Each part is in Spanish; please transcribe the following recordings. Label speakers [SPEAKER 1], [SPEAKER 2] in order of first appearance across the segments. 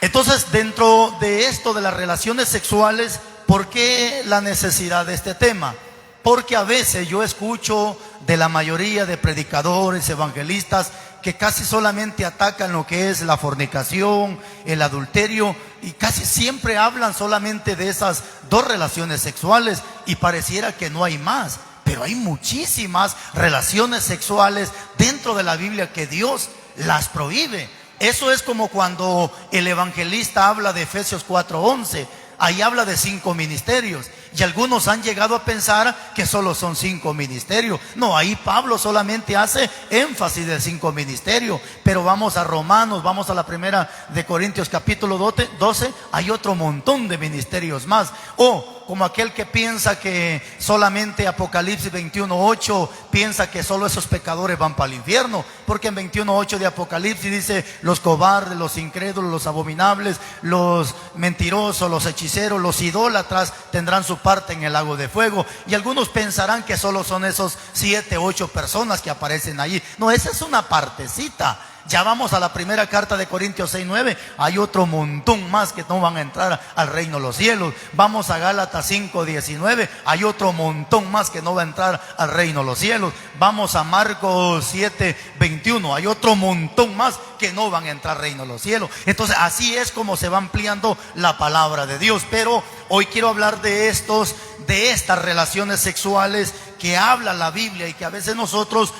[SPEAKER 1] Entonces, dentro de esto de las relaciones sexuales, ¿por qué la necesidad de este tema? Porque a veces yo escucho de la mayoría de predicadores, evangelistas, que casi solamente atacan lo que es la fornicación, el adulterio, y casi siempre hablan solamente de esas dos relaciones sexuales, y pareciera que no hay más. Pero hay muchísimas relaciones sexuales dentro de la Biblia que Dios las prohíbe. Eso es como cuando el evangelista habla de Efesios 4:11. Ahí habla de 5 ministerios. Y algunos han llegado a pensar que solo son 5 ministerios. No, ahí Pablo solamente hace énfasis de 5 ministerios. Pero vamos a Romanos, vamos a la primera de Corintios capítulo 12. Hay otro montón de ministerios más. O como aquel que piensa que solamente Apocalipsis 21:8 piensa que solo esos pecadores van para el infierno, porque en 21:8 de Apocalipsis dice: los cobardes, los incrédulos, los abominables, los mentirosos, los hechiceros, los idólatras tendrán su parte en el lago de fuego. Y algunos pensarán que solo son esos 7, 8 personas que aparecen allí. No, esa es una partecita. Ya vamos a la primera carta de Corintios 6:9. Hay otro montón más que no van a entrar al reino de los cielos. Vamos a Gálatas 5:19. Hay otro montón más que no va a entrar al reino de los cielos. Vamos a Marcos 7:21. Hay otro montón más que no van a entrar al reino de los cielos. Entonces así es como se va ampliando la palabra de Dios. Pero hoy quiero hablar de estas relaciones sexuales que habla la Biblia y que a veces nosotros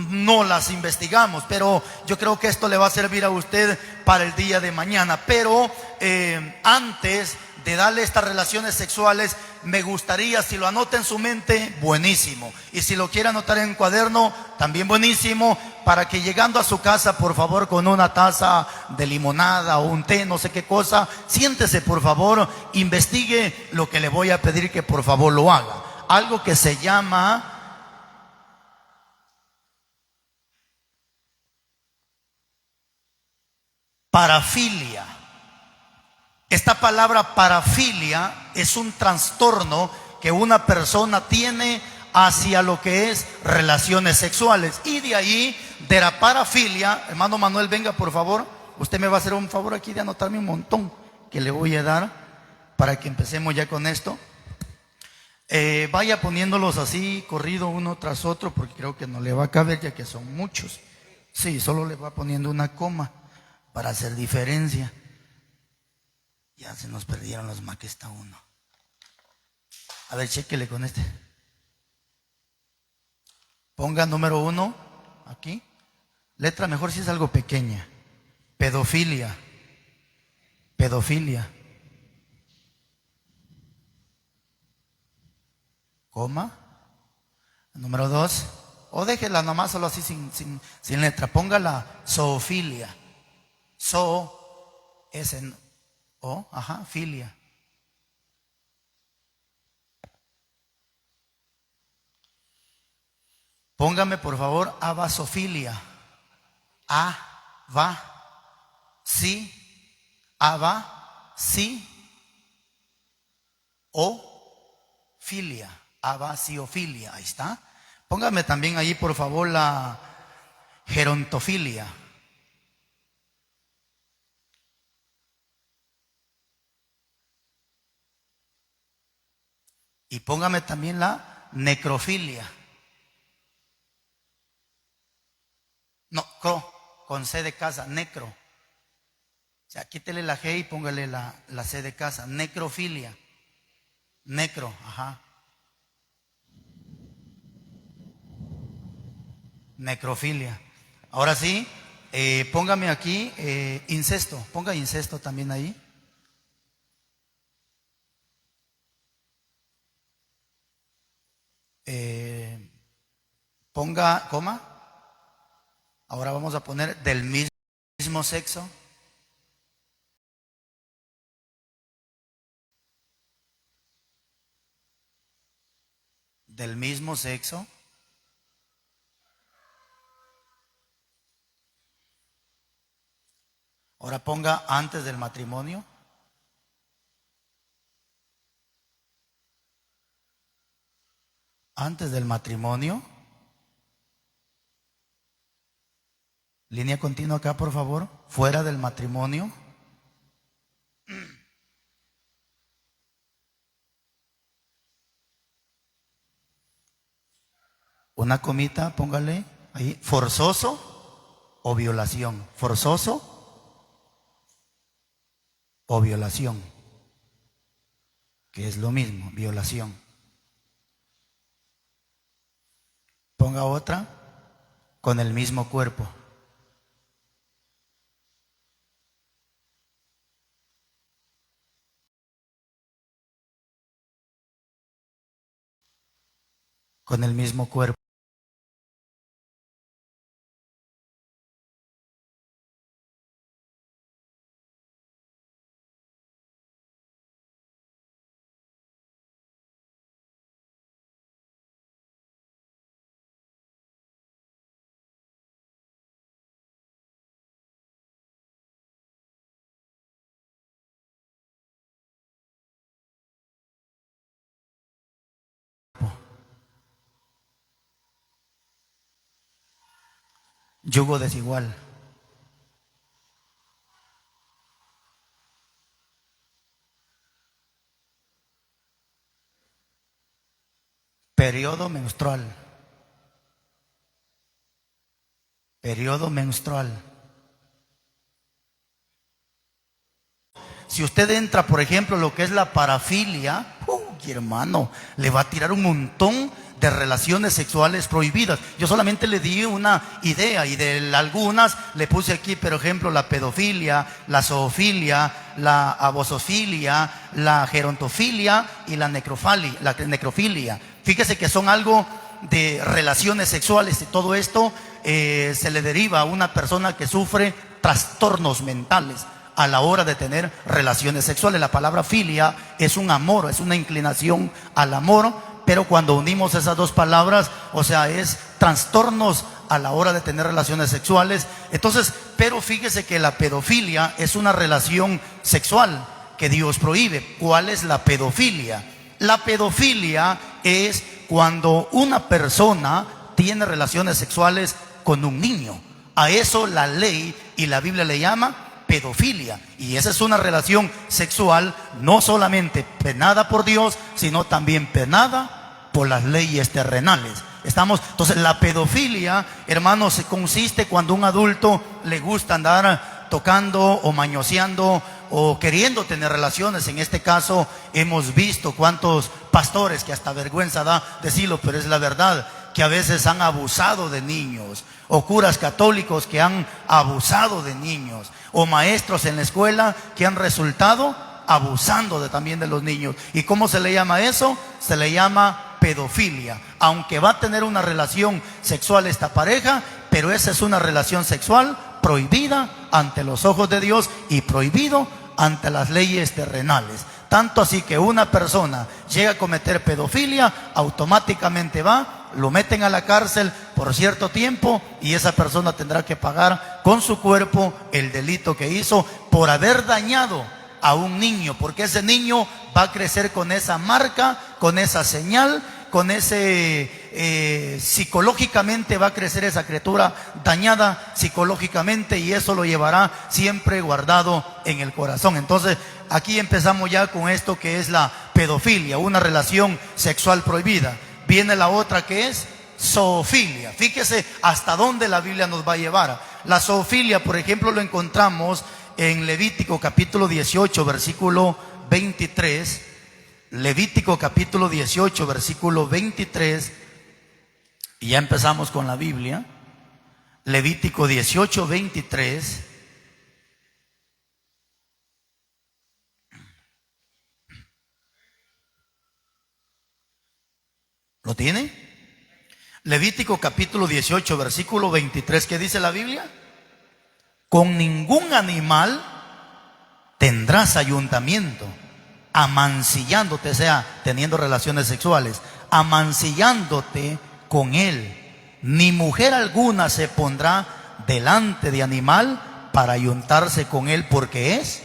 [SPEAKER 1] no las investigamos, pero yo creo que esto le va a servir a usted para el día de mañana. Pero antes de darle estas relaciones sexuales, me gustaría, si lo anota en su mente, buenísimo, y si lo quiere anotar en cuaderno, también buenísimo, para que llegando a su casa, por favor, con una taza de limonada o un té, no sé qué cosa, siéntese, por favor, investigue lo que le voy a pedir que por favor lo haga. Algo que se llama parafilia. Esta palabra parafilia es un trastorno que una persona tiene hacia lo que es relaciones sexuales. Y de ahí, de la parafilia, hermano Manuel, venga por favor. Usted me va a hacer un favor aquí de anotarme un montón que le voy a dar para que empecemos ya con esto. Vaya poniéndolos así, corrido uno tras otro, porque creo que no le va a caber ya que son muchos. Sí, solo le va poniendo una coma para hacer diferencia. Ya se nos perdieron los más que está uno. A ver, chéquele con este. Ponga número 1 aquí. Letra mejor si es algo pequeña. Pedofilia. Pedofilia. Coma. Número 2. O déjela nomás solo así sin letra. Póngala zoofilia. Zoo es en O, filia. Póngame por favor abasofilia. Sí, sí, o filia, abasiofilia, ahí está. Póngame también ahí por favor la gerontofilia. Y póngame también la necrofilia. No, con C de casa, necro. O sea, quítele la G y póngale la C de casa. Necrofilia. Necro, Necrofilia. Ahora sí, póngame aquí incesto. Ponga incesto también ahí. Ponga coma. Ahora vamos a poner del mismo sexo. Del mismo sexo. Ahora ponga antes del matrimonio. Antes del matrimonio. Línea continua acá, por favor. Fuera del matrimonio. Una comita, póngale ahí, forzoso o violación. Forzoso o violación, que es lo mismo, violación. Ponga otra, con el mismo cuerpo. Con el mismo cuerpo. Yugo desigual. Periodo menstrual. Periodo menstrual. Si usted entra, por ejemplo, lo que es la parafilia, hermano, le va a tirar un montón de relaciones sexuales prohibidas. Yo solamente le di una idea y de algunas le puse aquí, por ejemplo, la pedofilia, la zoofilia, la abosofilia, la gerontofilia y la necrofilia. Fíjese que son algo de relaciones sexuales y todo esto se le deriva a una persona que sufre trastornos mentales a la hora de tener relaciones sexuales. La palabra filia es un amor, es una inclinación al amor, pero cuando unimos esas dos palabras, o sea, es trastornos a la hora de tener relaciones sexuales. Entonces, pero fíjese que la pedofilia es una relación sexual que Dios prohíbe. ¿Cuál es la pedofilia? La pedofilia es cuando una persona tiene relaciones sexuales con un niño. A eso la ley y la Biblia le llama pedofilia, y esa es una relación sexual no solamente penada por Dios, sino también penada por las leyes terrenales. Entonces la pedofilia, hermanos, consiste cuando a un adulto le gusta andar tocando o mañoseando o queriendo tener relaciones. En este caso hemos visto cuántos pastores, que hasta vergüenza da decirlo, pero es la verdad, que a veces han abusado de niños, o curas católicos que han abusado de niños, o maestros en la escuela que han resultado abusando también de los niños. ¿Y cómo se le llama eso? Se le llama pedofilia. Aunque va a tener una relación sexual esta pareja, pero esa es una relación sexual prohibida ante los ojos de Dios y prohibido ante las leyes terrenales. Tanto así que una persona llega a cometer pedofilia, automáticamente lo meten a la cárcel por cierto tiempo, y esa persona tendrá que pagar con su cuerpo el delito que hizo por haber dañado a un niño, porque ese niño va a crecer con esa marca, con esa señal, con ese psicológicamente va a crecer esa criatura dañada psicológicamente, y eso lo llevará siempre guardado en el corazón. Entonces aquí empezamos ya con esto que es la pedofilia, una relación sexual prohibida. Viene la otra, que es zoofilia. Fíjese hasta dónde la Biblia nos va a llevar. La zoofilia, por ejemplo, lo encontramos en Levítico capítulo 18, versículo 23. Levítico capítulo 18, versículo 23. Y ya empezamos con la Biblia. Levítico 18, 23. ¿Lo tiene? Levítico capítulo 18, versículo 23. ¿Qué dice la Biblia? Con ningún animal tendrás ayuntamiento, amancillándote, o sea, teniendo relaciones sexuales, amancillándote con él. Ni mujer alguna se pondrá delante de animal para ayuntarse con él, porque es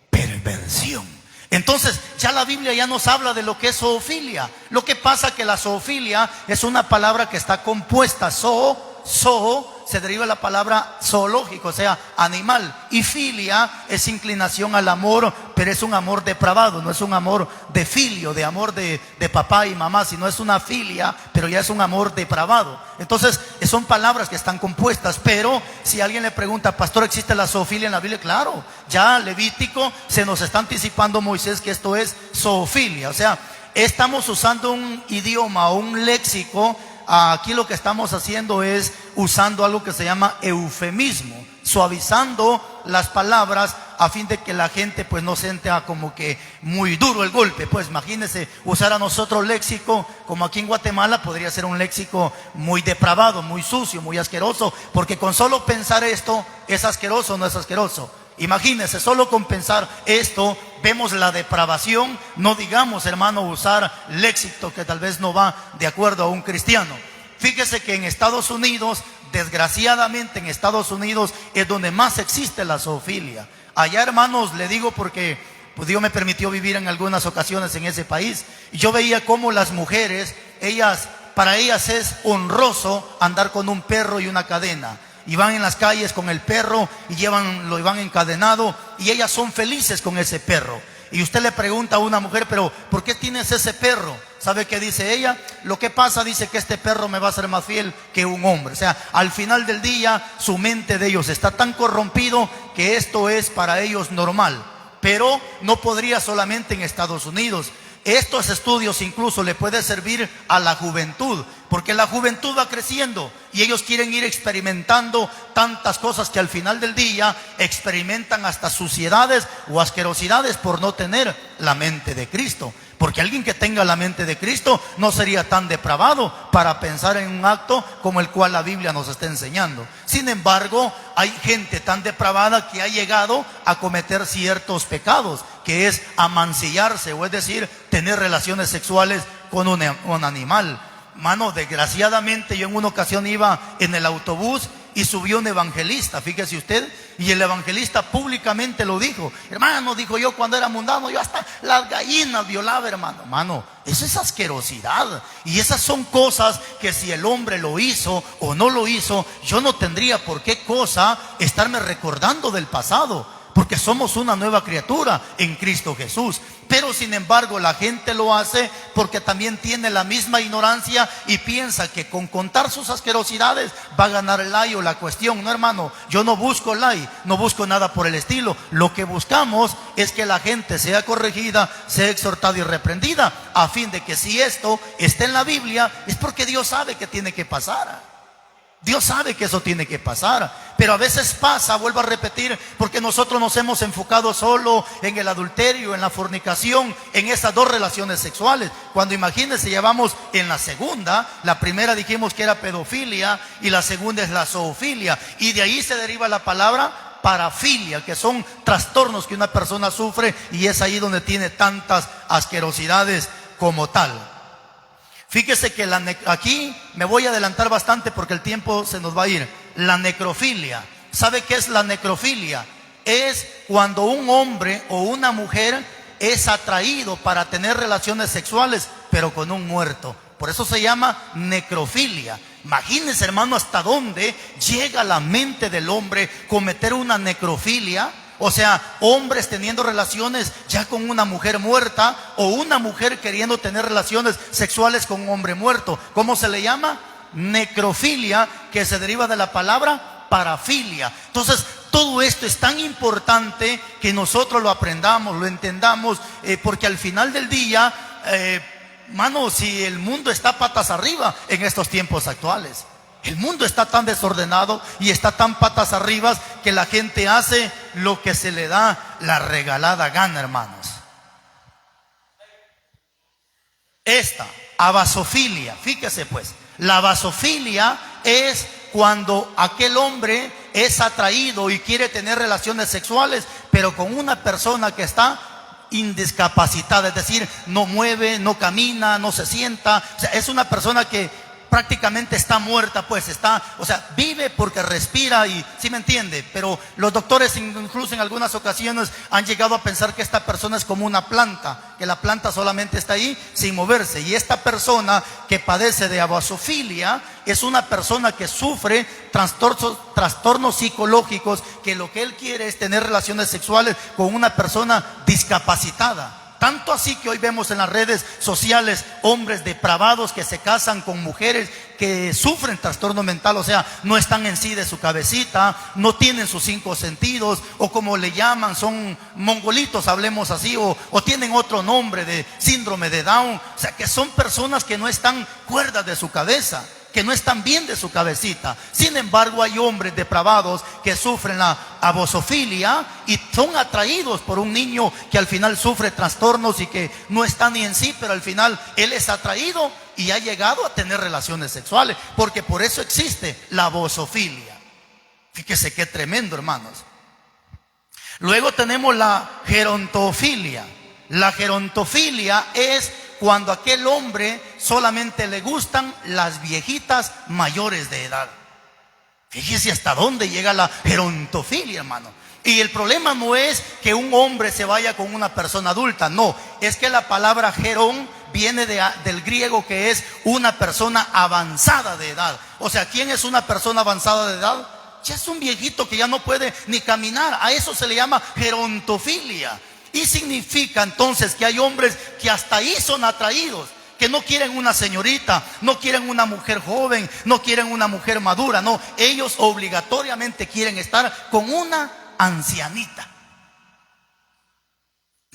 [SPEAKER 1] perversión. Entonces ya la Biblia ya nos habla de lo que es zoofilia. Lo que pasa que la zoofilia es una palabra que está compuesta, zoo se deriva la palabra zoológico, o sea, animal. Y filia es inclinación al amor, pero es un amor depravado, no es un amor de filio, de amor de papá y mamá, sino es una filia, pero ya es un amor depravado. Entonces, son palabras que están compuestas, pero si alguien le pregunta, pastor, ¿existe la zoofilia en la Biblia? Claro, ya Levítico se nos está anticipando Moisés que esto es zoofilia, o sea, estamos usando un idioma o un léxico. Aquí lo que estamos haciendo es usando algo que se llama eufemismo, suavizando las palabras a fin de que la gente pues no sienta como que muy duro el golpe. Pues imagínense usar a nosotros léxico como aquí en Guatemala podría ser un léxico muy depravado, muy sucio, muy asqueroso, porque con solo pensar esto, ¿es asqueroso o no es asqueroso? Imagínense, solo con pensar esto vemos la depravación. No digamos, hermano, usar léxico que tal vez no va de acuerdo a un cristiano. Fíjese que en Estados Unidos, desgraciadamente en Estados Unidos es donde más existe la zoofilia. Allá, hermanos, le digo porque pues Dios me permitió vivir en algunas ocasiones en ese país, y yo veía cómo las mujeres, para ellas es honroso andar con un perro y una cadena. Y van en las calles con el perro y lo van encadenado, y ellas son felices con ese perro. Y usted le pregunta a una mujer, pero ¿por qué tienes ese perro? ¿Sabe qué dice ella? Lo que pasa, dice, que este perro me va a ser más fiel que un hombre. O sea, al final del día su mente de ellos está tan corrompido que esto es para ellos normal. Pero no podría solamente en Estados Unidos. Estos estudios incluso le puede servir a la juventud, porque la juventud va creciendo y ellos quieren ir experimentando tantas cosas que al final del día experimentan hasta suciedades o asquerosidades por no tener la mente de Cristo. Porque alguien que tenga la mente de Cristo no sería tan depravado para pensar en un acto como el cual la Biblia nos está enseñando. Sin embargo, hay gente tan depravada que ha llegado a cometer ciertos pecados, que es amancillarse, o es decir, tener relaciones sexuales con un animal. Mano, desgraciadamente yo en una ocasión iba en el autobús y subió un evangelista, fíjese usted, y el evangelista públicamente lo dijo. Hermano, dijo, yo cuando era mundano, yo hasta las gallinas violaba, hermano. Mano, eso es asquerosidad, y esas son cosas que si el hombre lo hizo o no lo hizo, yo no tendría por qué cosa estarme recordando del pasado, porque somos una nueva criatura en Cristo Jesús. Pero sin embargo la gente lo hace porque también tiene la misma ignorancia y piensa que con contar sus asquerosidades va a ganar el like o la cuestión. No, hermano, yo no busco like, no busco nada por el estilo. Lo que buscamos es que la gente sea corregida, sea exhortada y reprendida, a fin de que si esto está en la Biblia es porque Dios sabe que tiene que pasar. Dios sabe que eso tiene que pasar, pero a veces pasa, vuelvo a repetir, porque nosotros nos hemos enfocado solo en el adulterio, en la fornicación, en esas dos relaciones sexuales. Cuando imagínense, llevamos en la segunda, la primera dijimos que era pedofilia y la segunda es la zoofilia, y de ahí se deriva la palabra parafilia, que son trastornos que una persona sufre, y es ahí donde tiene tantas asquerosidades como tal. Fíjese que aquí me voy a adelantar bastante porque el tiempo se nos va a ir. La necrofilia. ¿Sabe qué es la necrofilia? Es cuando un hombre o una mujer es atraído para tener relaciones sexuales, pero con un muerto. Por eso se llama necrofilia. Imagínense, hermano, hasta dónde llega la mente del hombre cometer una necrofilia. O sea, hombres teniendo relaciones ya con una mujer muerta, o una mujer queriendo tener relaciones sexuales con un hombre muerto. ¿Cómo se le llama? Necrofilia, que se deriva de la palabra parafilia. Entonces, todo esto es tan importante que nosotros lo aprendamos, lo entendamos, porque al final del día, mano, si el mundo está patas arriba en estos tiempos actuales. El mundo está tan desordenado y está tan patas arriba que la gente hace lo que se le da la regalada gana, hermanos. Esta abasofilia, fíjese pues, la abasofilia es cuando aquel hombre es atraído y quiere tener relaciones sexuales, pero con una persona que está indiscapacitada, es decir, no mueve, no camina, no se sienta. O sea, es una persona que prácticamente está muerta, pues está, o sea, vive porque respira y, ¿sí me entiende? Pero los doctores incluso en algunas ocasiones han llegado a pensar que esta persona es como una planta, que la planta solamente está ahí sin moverse. Y esta persona que padece de abasofilia es una persona que sufre trastornos psicológicos, que lo que él quiere es tener relaciones sexuales con una persona discapacitada. Tanto así que hoy vemos en las redes sociales hombres depravados que se casan con mujeres que sufren trastorno mental, o sea, no están en sí de su cabecita, no tienen sus 5 sentidos, o como le llaman, son mongolitos, hablemos así, o tienen otro nombre de síndrome de Down, o sea, que son personas que no están cuerdas de su cabeza, que no están bien de su cabecita. Sin embargo, hay hombres depravados que sufren la abasofilia y son atraídos por un niño que al final sufre trastornos y que no está ni en sí, pero al final él es atraído y ha llegado a tener relaciones sexuales, porque por eso existe la abasofilia. Fíjese qué tremendo, hermanos. Luego tenemos la gerontofilia. La gerontofilia es cuando a aquel hombre solamente le gustan las viejitas mayores de edad. Fíjese hasta dónde llega la gerontofilia, hermano. Y el problema no es que un hombre se vaya con una persona adulta, no, es que la palabra gerón viene del griego, que es una persona avanzada de edad. O sea, ¿quién es una persona avanzada de edad? Ya es un viejito que ya no puede ni caminar. A eso se le llama gerontofilia. Y significa entonces que hay hombres que hasta ahí son atraídos, que no quieren una señorita, no quieren una mujer joven, no quieren una mujer madura, no, ellos obligatoriamente quieren estar con una ancianita.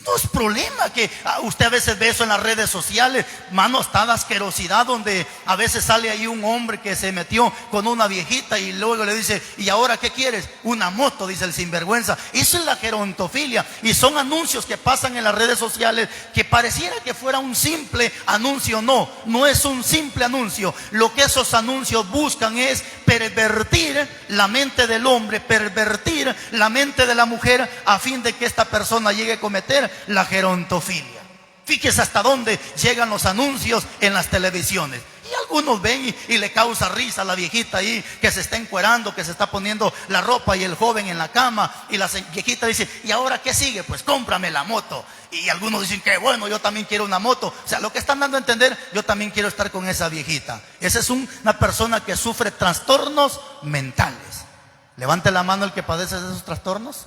[SPEAKER 1] No es problema que usted a veces ve eso en las redes sociales, mano, está la asquerosidad donde a veces sale ahí un hombre que se metió con una viejita y luego le dice, ¿y ahora qué quieres? Una moto, dice el sinvergüenza. Eso es la gerontofilia, y son anuncios que pasan en las redes sociales que pareciera que fuera un simple anuncio. No, no es un simple anuncio. Lo que esos anuncios buscan es pervertir la mente del hombre, pervertir la mente de la mujer, a fin de que esta persona llegue a cometer la gerontofilia. Fíjese hasta dónde llegan los anuncios en las televisiones. Y algunos ven y le causa risa a la viejita ahí que se está encuerando, que se está poniendo la ropa, y el joven en la cama, y la viejita dice, ¿y ahora qué sigue? Pues cómprame la moto. Y algunos dicen que bueno, yo también quiero una moto. O sea, lo que están dando a entender, yo también quiero estar con esa viejita. Esa es una persona que sufre trastornos mentales. Levante la mano el que padece de esos trastornos.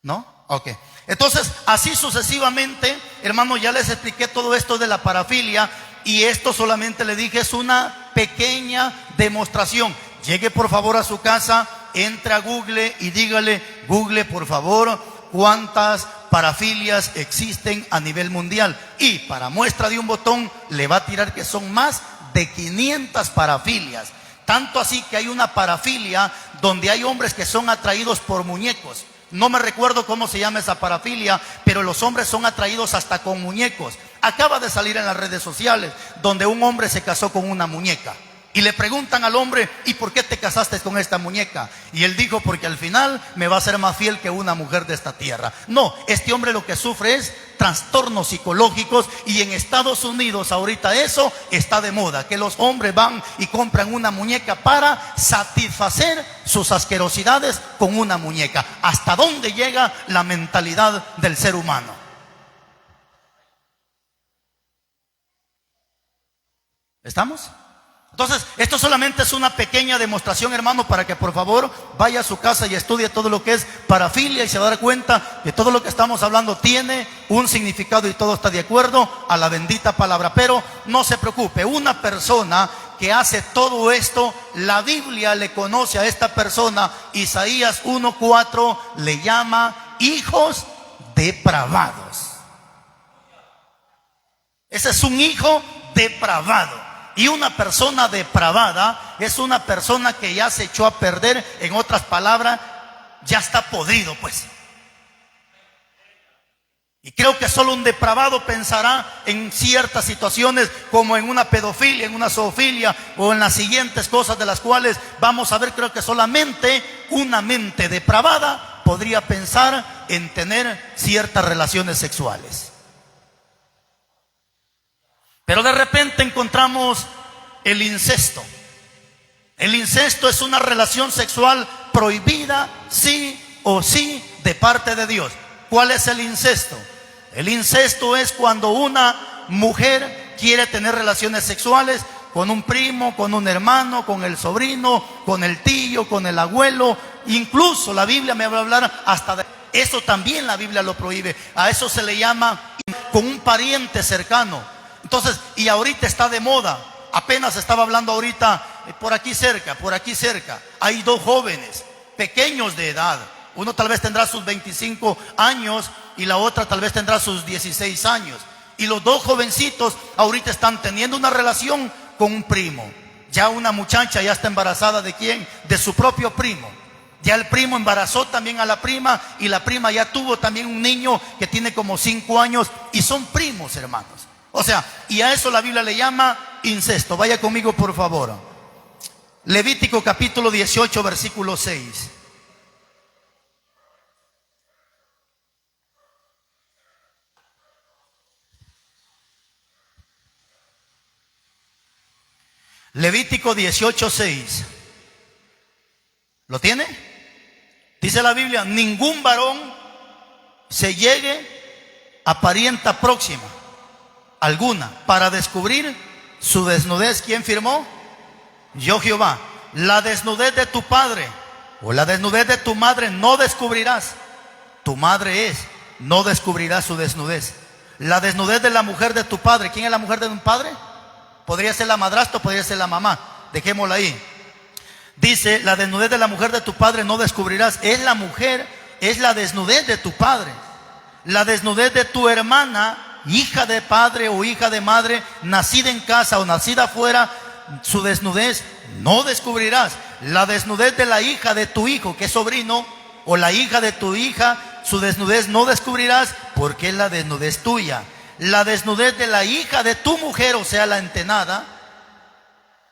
[SPEAKER 1] ¿No? Ok. Entonces, así sucesivamente, hermano, ya les expliqué todo esto de la parafilia, y esto solamente le dije es una pequeña demostración. Llegue por favor a su casa, entre a Google y dígale, Google, por favor, cuántas parafilias existen a nivel mundial. Y para muestra de un botón le va a tirar que son más de 500 parafilias. Tanto así que hay una parafilia donde hay hombres que son atraídos por muñecos. No me recuerdo cómo se llama esa parafilia, pero los hombres son atraídos hasta con muñecos. Acaba de salir en las redes sociales donde un hombre se casó con una muñeca. Y le preguntan al hombre, ¿y por qué te casaste con esta muñeca? Y él dijo, porque al final me va a ser más fiel que una mujer de esta tierra. No, este hombre lo que sufre es trastornos psicológicos, y en Estados Unidos ahorita eso está de moda, que los hombres van y compran una muñeca para satisfacer sus asquerosidades con una muñeca. ¿Hasta dónde llega la mentalidad del ser humano? ¿Estamos? Entonces, esto solamente es una pequeña demostración, hermano, para que por favor vaya a su casa y estudie todo lo que es parafilia, y se va a dar cuenta que todo lo que estamos hablando tiene un significado y todo está de acuerdo a la bendita palabra. Pero no se preocupe, una persona que hace todo esto, la Biblia le conoce a esta persona, Isaías 1:4 le llama hijos depravados. Ese es un hijo depravado. Y una persona depravada es una persona que ya se echó a perder. En otras palabras, ya está podrido, pues. Y creo que solo un depravado pensará en ciertas situaciones, como en una pedofilia, en una zoofilia, o en las siguientes cosas de las cuales vamos a ver. Creo que solamente una mente depravada podría pensar en tener ciertas relaciones sexuales. Pero de repente encontramos el incesto. El incesto es una relación sexual prohibida, sí o sí, de parte de Dios. ¿Cuál es el incesto? El incesto es cuando una mujer quiere tener relaciones sexuales con un primo, con un hermano, con el sobrino, con el tío, con el abuelo. Incluso la Biblia me va a hablar hasta de eso, también la Biblia lo prohíbe. A eso se le llama con un pariente cercano. Entonces, y ahorita está de moda. Apenas estaba hablando ahorita por aquí cerca. Hay dos jóvenes pequeños de edad. Uno tal vez tendrá sus 25 años y la otra tal vez tendrá sus 16 años. Y los dos jovencitos ahorita están teniendo una relación con un primo. Ya una muchacha ya está embarazada ¿de quién? De su propio primo. Ya el primo embarazó también a la prima y la prima ya tuvo también un niño que tiene como 5 años y son primos, hermanos. O sea, y a eso la Biblia le llama incesto. Vaya conmigo, por favor. Levítico capítulo 18, versículo 6. Levítico 18, 6. ¿Lo tiene? Dice la Biblia: ningún varón se llegue a parienta próxima alguna para descubrir su desnudez. ¿Quién firmó? Yo, Jehová. La desnudez de tu padre o la desnudez de tu madre no descubrirás. Tu madre es, no descubrirás su desnudez. La desnudez de la mujer de tu padre. ¿Quién es la mujer de un padre? Podría ser la madrastra, podría ser la mamá. Dejémosla ahí. Dice: la desnudez de la mujer de tu padre no descubrirás. Es la mujer, es la desnudez de tu padre. La desnudez de tu hermana, hija de padre o hija de madre, nacida en casa o nacida afuera, su desnudez no descubrirás. La desnudez de la hija de tu hijo, que es sobrino, o la hija de tu hija, su desnudez no descubrirás, porque es la desnudez tuya. La desnudez de la hija de tu mujer, o sea, la entenada,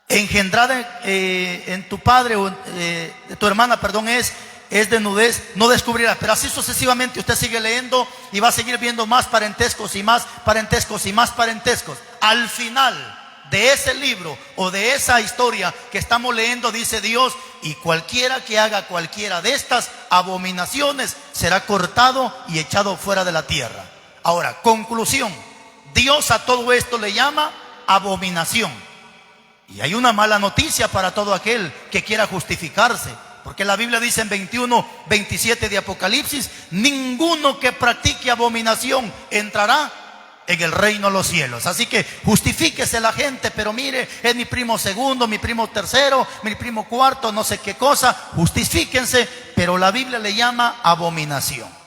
[SPEAKER 1] engendrada en tu padre o de tu hermana, perdón, es desnudez, no descubrirás. Pero así sucesivamente usted sigue leyendo y va a seguir viendo más parentescos y más parentescos y más parentescos. Al final de ese libro o de esa historia que estamos leyendo, dice Dios: y cualquiera que haga cualquiera de estas abominaciones será cortado y echado fuera de la tierra. Ahora, conclusión: Dios a todo esto le llama abominación. Y hay una mala noticia para todo aquel que quiera justificarse, porque la Biblia dice en 21, 27 de Apocalipsis: ninguno que practique abominación entrará en el reino de los cielos. Así que justifíquese la gente: pero mire, es mi primo segundo, mi primo tercero, mi primo cuarto, no sé qué cosa. Justifíquense, pero la Biblia le llama abominación.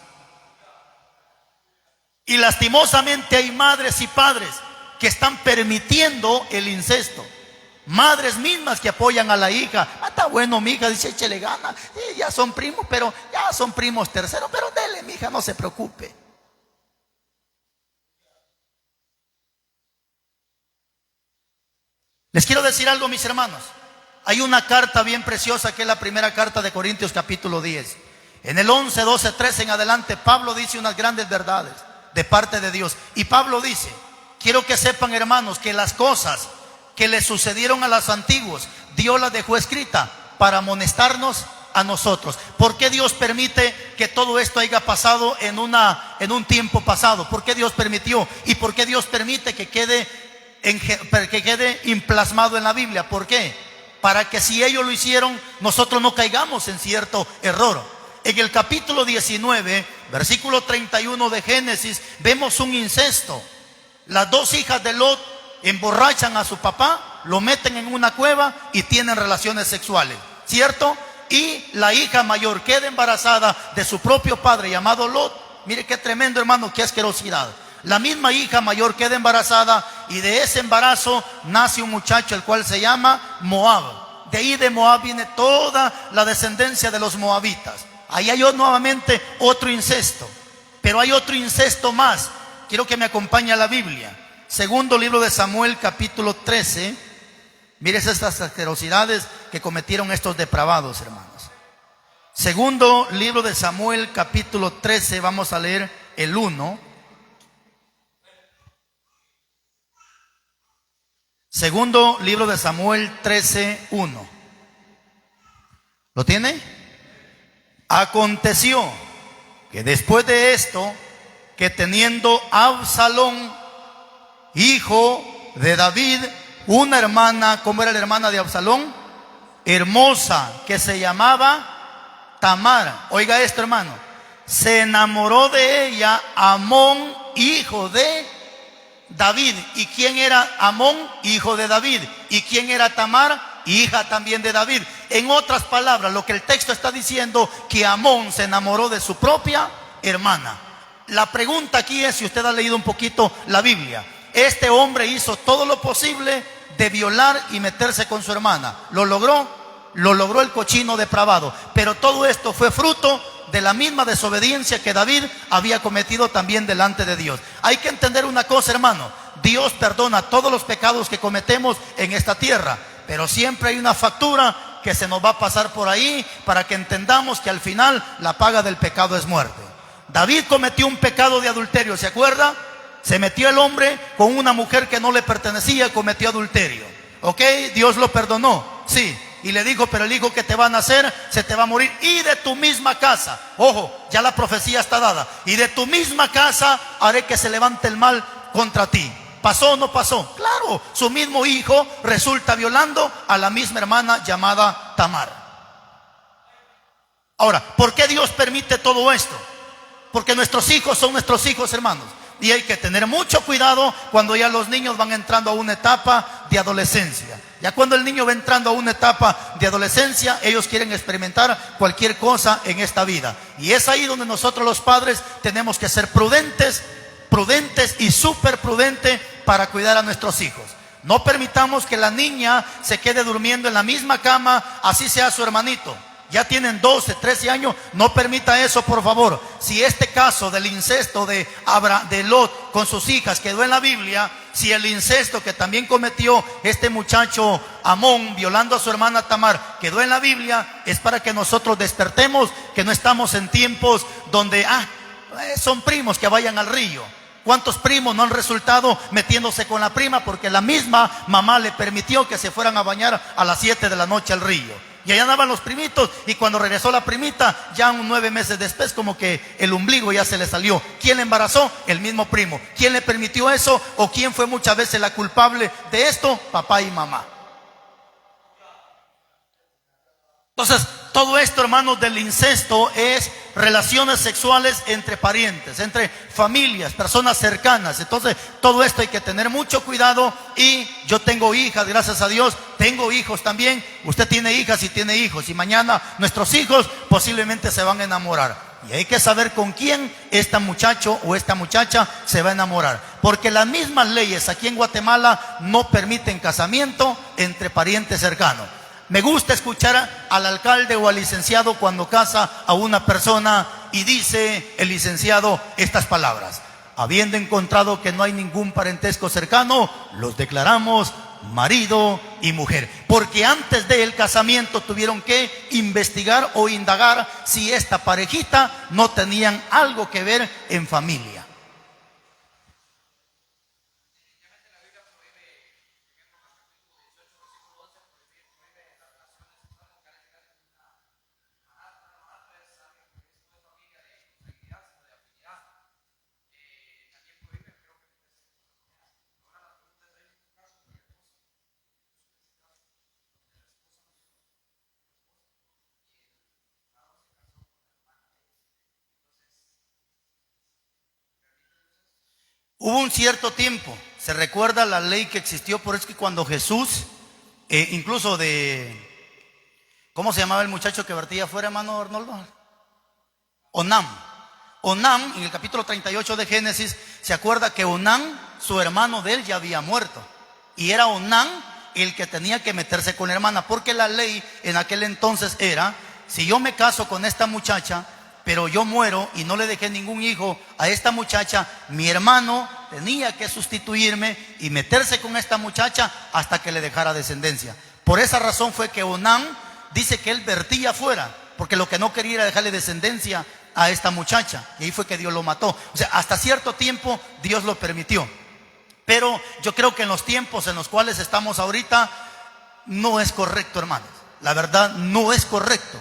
[SPEAKER 1] Y lastimosamente hay madres y padres que están permitiendo el incesto. Madres mismas que apoyan a la hija: está bueno, mi hija, dice, échele gana, ya son primos, pero ya son primos terceros, pero dele, mi hija, no se preocupe. Les quiero decir algo, mis hermanos. Hay una carta bien preciosa que es la primera carta de Corintios capítulo 10. En el 11, 12, 13 en adelante, Pablo dice unas grandes verdades de parte de Dios. Y Pablo dice: quiero que sepan, hermanos, que las cosas que le sucedieron a los antiguos, Dios las dejó escrita para amonestarnos a nosotros. ¿Por qué Dios permite que todo esto haya pasado en un tiempo pasado? ¿Por qué Dios permitió? ¿Y por qué Dios permite que quede implasmado en la Biblia? ¿Por qué? Para que si ellos lo hicieron, nosotros no caigamos en cierto error. En el capítulo 19, versículo 31 de Génesis, vemos un incesto. Las dos hijas de Lot emborrachan a su papá, lo meten en una cueva y tienen relaciones sexuales, ¿cierto? Y la hija mayor queda embarazada de su propio padre llamado Lot. Mire qué tremendo, hermano, qué asquerosidad. La misma hija mayor queda embarazada y de ese embarazo nace un muchacho el cual se llama Moab. De ahí de Moab viene toda la descendencia de los moabitas. Ahí hay nuevamente otro incesto, pero hay otro incesto más. Quiero que me acompañe a la Biblia. Segundo libro de Samuel capítulo 13. Mires estas asquerosidades que cometieron estos depravados, hermanos. Segundo libro de Samuel capítulo 13, vamos a leer el 1. Segundo libro de Samuel 13:1. ¿Lo tiene? Aconteció que después de esto, que teniendo Absalón, hijo de David, una hermana, ¿cómo era la hermana de Absalón? Hermosa, que se llamaba Tamar. Oiga esto, hermano. Se enamoró de ella Amón, hijo de David. ¿Y quién era Amón? Hijo de David. ¿Y quién era Tamar? Hija también de David. En otras palabras, lo que el texto está diciendo, que Amón se enamoró de su propia hermana. La pregunta aquí es, si usted ha leído un poquito la Biblia, este hombre hizo todo lo posible de violar y meterse con su hermana. ¿Lo logró? Lo logró el cochino depravado. Pero todo esto fue fruto de la misma desobediencia que David había cometido también delante de Dios. Hay que entender una cosa, hermano. Dios perdona todos los pecados que cometemos en esta tierra, pero siempre hay una factura que se nos va a pasar por ahí para que entendamos que al final la paga del pecado es muerte. David cometió un pecado de adulterio, ¿se acuerda? Se metió el hombre con una mujer que no le pertenecía, cometió adulterio. ¿Ok? Dios lo perdonó, sí. Y le dijo, pero el hijo que te va a nacer se te va a morir, y de tu misma casa. Ojo, ya la profecía está dada. Y de tu misma casa haré que se levante el mal contra ti. ¿Pasó o no pasó? Claro, su mismo hijo resulta violando a la misma hermana llamada Tamar. Ahora, ¿por qué Dios permite todo esto? Porque nuestros hijos son nuestros hijos, hermanos. Y hay que tener mucho cuidado cuando ya los niños van entrando a una etapa de adolescencia. Ya cuando el niño va entrando a una etapa de adolescencia, ellos quieren experimentar cualquier cosa en esta vida. Y es ahí donde nosotros los padres tenemos que ser prudentes y súper prudentes para cuidar a nuestros hijos. No permitamos que la niña se quede durmiendo en la misma cama, así sea su hermanito. Ya tienen 12, 13 años, no permita eso, por favor. Si este caso del incesto de Lot con sus hijas quedó en la Biblia, si el incesto que también cometió este muchacho Amón violando a su hermana Tamar quedó en la Biblia, es para que nosotros despertemos que no estamos en tiempos donde son primos que vayan al río. ¿Cuántos primos no han resultado metiéndose con la prima porque la misma mamá le permitió que se fueran a bañar a las 7 de la noche al río? Y allá andaban los primitos, y cuando regresó la primita, ya 9 meses después, como que el ombligo ya se le salió. ¿Quién le embarazó? El mismo primo. ¿Quién le permitió eso? ¿O quién fue muchas veces la culpable de esto? Papá y mamá. Entonces, todo esto, hermanos, del incesto es relaciones sexuales entre parientes, entre familias, personas cercanas. Entonces, todo esto hay que tener mucho cuidado. Y yo tengo hijas, gracias a Dios, tengo hijos también. Usted tiene hijas y tiene hijos, y mañana nuestros hijos posiblemente se van a enamorar. Y hay que saber con quién este muchacho o esta muchacha se va a enamorar, porque las mismas leyes aquí en Guatemala no permiten casamiento entre parientes cercanos. Me gusta escuchar al alcalde o al licenciado cuando casa a una persona y dice el licenciado estas palabras: habiendo encontrado que no hay ningún parentesco cercano, los declaramos marido y mujer. Porque antes del casamiento tuvieron que investigar o indagar si esta parejita no tenían algo que ver en familia. Hubo un cierto tiempo, se recuerda la ley que existió, por eso que cuando Jesús, incluso ¿cómo se llamaba el muchacho que vertía afuera, hermano Arnoldo? Onam, en el capítulo 38 de Génesis, se acuerda que Onam, su hermano de él, ya había muerto. Y era Onam el que tenía que meterse con la hermana, porque la ley en aquel entonces era: si yo me caso con esta muchacha, pero yo muero y no le dejé ningún hijo a esta muchacha, mi hermano tenía que sustituirme y meterse con esta muchacha hasta que le dejara descendencia. Por esa razón fue que Onam dice que él vertía afuera, porque lo que no quería era dejarle descendencia a esta muchacha, y ahí fue que Dios lo mató. O sea, hasta cierto tiempo Dios lo permitió. Pero yo creo que en los tiempos en los cuales estamos ahorita no es correcto, hermanos. La verdad no es correcto,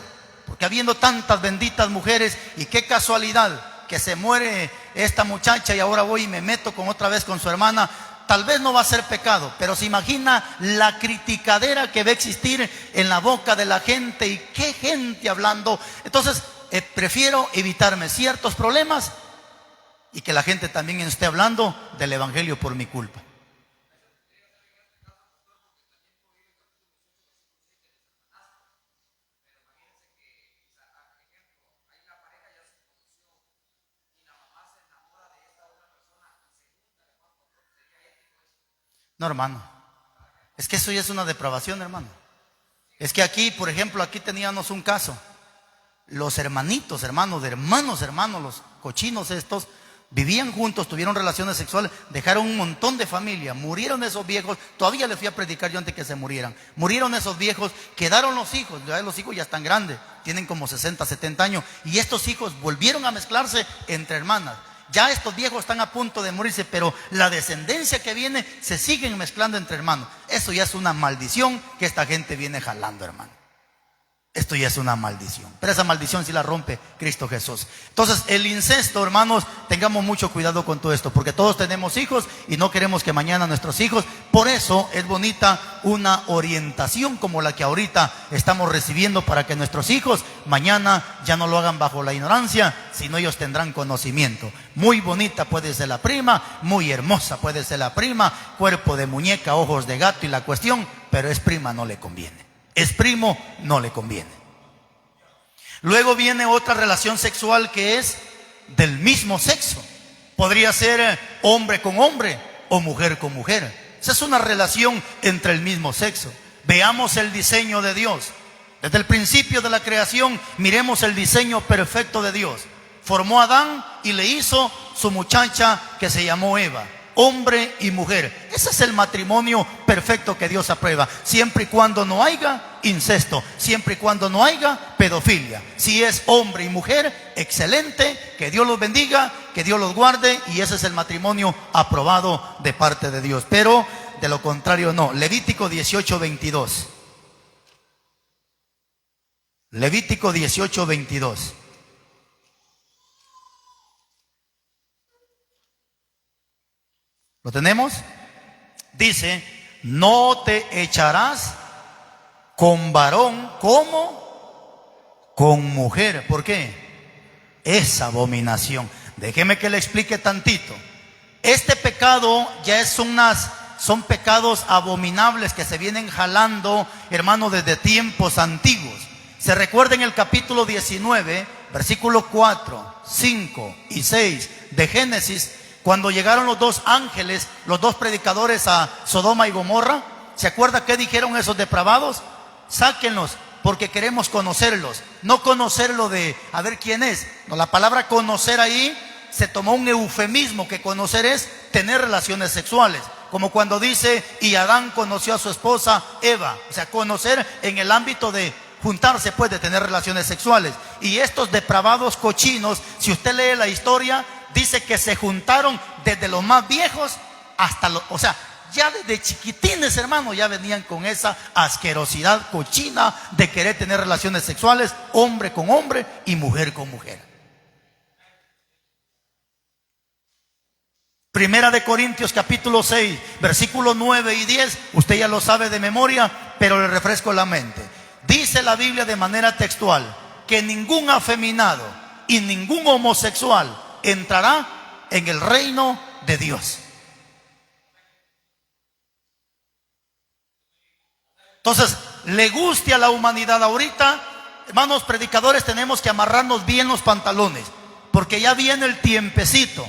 [SPEAKER 1] porque habiendo tantas benditas mujeres, y qué casualidad que se muere esta muchacha y ahora voy y me meto con otra vez con su hermana. Tal vez no va a ser pecado, pero se imagina la criticadera que va a existir en la boca de la gente, y qué gente hablando. Entonces prefiero evitarme ciertos problemas y que la gente también esté hablando del evangelio por mi culpa. No, hermano, es que eso ya es una depravación, hermano. Es que aquí, por ejemplo, aquí teníamos un caso. Los hermanitos, hermanos, los cochinos estos, vivían juntos, tuvieron relaciones sexuales, dejaron un montón de familia, murieron esos viejos. Todavía les fui a predicar yo antes que se murieran. Murieron esos viejos, quedaron los hijos ya están grandes, tienen como 60, 70 años, y estos hijos volvieron a mezclarse entre hermanas. Ya estos viejos están a punto de morirse, pero la descendencia que viene se siguen mezclando entre hermanos. Eso ya es una maldición que esta gente viene jalando, hermano. Esto ya es una maldición, pero esa maldición sí la rompe Cristo Jesús. Entonces el incesto, hermanos, tengamos mucho cuidado con todo esto, porque todos tenemos hijos y no queremos que mañana nuestros hijos. Por eso es bonita una orientación como la que ahorita estamos recibiendo, para que nuestros hijos mañana ya no lo hagan bajo la ignorancia, sino ellos tendrán conocimiento. Muy bonita puede ser la prima, muy hermosa puede ser la prima, cuerpo de muñeca, ojos de gato y la cuestión, pero es prima, no le conviene. Es primo, no le conviene. Luego viene otra relación sexual que es del mismo sexo. Podría ser hombre con hombre o mujer con mujer. Esa es una relación entre el mismo sexo. Veamos el diseño de Dios. Desde el principio de la creación, miremos el diseño perfecto de Dios. Formó a Adán y le hizo su muchacha que se llamó Eva. Hombre y mujer. Ese es el matrimonio perfecto que Dios aprueba, siempre y cuando no haya incesto, siempre y cuando no haya pedofilia. Si es hombre y mujer, excelente, que Dios los bendiga, que Dios los guarde, y ese es el matrimonio aprobado de parte de Dios. Pero de lo contrario no. Levítico 18:22. Levítico 18:22. ¿Lo tenemos? Dice: no te echarás con varón como con mujer. ¿Por qué? Es abominación. Déjeme que le explique tantito. Este pecado ya son pecados abominables que se vienen jalando, hermano, desde tiempos antiguos. Se recuerda en el capítulo 19, versículos 4, 5 y 6 de Génesis, cuando llegaron los dos ángeles, los dos predicadores a Sodoma y Gomorra. ¿Se acuerda qué dijeron esos depravados? Sáquenlos, porque queremos conocerlos. No conocerlo de a ver quién es. No, la palabra conocer ahí se tomó un eufemismo, que conocer es tener relaciones sexuales. Como cuando dice: y Adán conoció a su esposa Eva. O sea, conocer en el ámbito de juntarse, pues, de tener relaciones sexuales. Y estos depravados cochinos, si usted lee la historia, dice que se juntaron desde los más viejos hasta los, o sea, ya desde chiquitines, hermano, ya venían con esa asquerosidad cochina de querer tener relaciones sexuales, hombre con hombre y mujer con mujer. Primera de Corintios capítulo 6, versículos 9 y 10, usted ya lo sabe de memoria, pero le refresco la mente. Dice la Biblia de manera textual que ningún afeminado y ningún homosexual entrará en el reino de Dios. Entonces, le guste a la humanidad ahorita, hermanos predicadores, tenemos que amarrarnos bien los pantalones, porque ya viene el tiempecito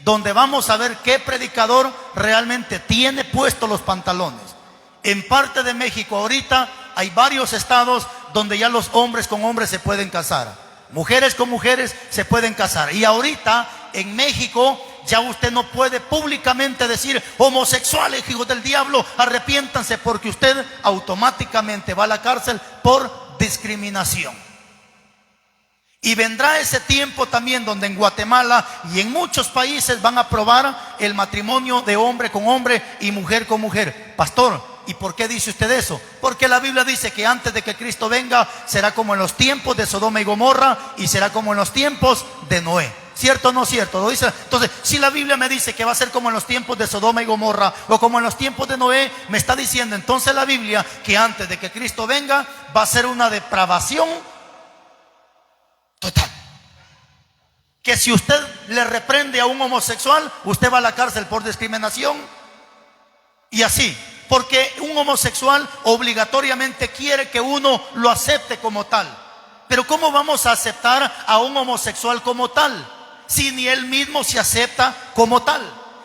[SPEAKER 1] donde vamos a ver qué predicador realmente tiene puestos los pantalones. En parte de México ahorita hay varios estados donde ya los hombres con hombres se pueden casar, mujeres con mujeres se pueden casar. Y ahorita en México ya usted no puede públicamente decir: homosexuales, hijos del diablo, arrepiéntanse, porque usted automáticamente va a la cárcel por discriminación. Y vendrá ese tiempo también donde en Guatemala y en muchos países van a aprobar el matrimonio de hombre con hombre y mujer con mujer. Pastor, ¿y por qué dice usted eso? Porque la Biblia dice que antes de que Cristo venga será como en los tiempos de Sodoma y Gomorra y será como en los tiempos de Noé. ¿Cierto o no cierto? Lo dice. Entonces, si la Biblia me dice que va a ser como en los tiempos de Sodoma y Gomorra o como en los tiempos de Noé, me está diciendo entonces la Biblia que antes de que Cristo venga va a ser una depravación total. Que si usted le reprende a un homosexual, usted va a la cárcel por discriminación. Y así, porque un homosexual obligatoriamente quiere que uno lo acepte como tal. Pero ¿cómo vamos a aceptar a un homosexual como tal si ni él mismo se acepta como tal?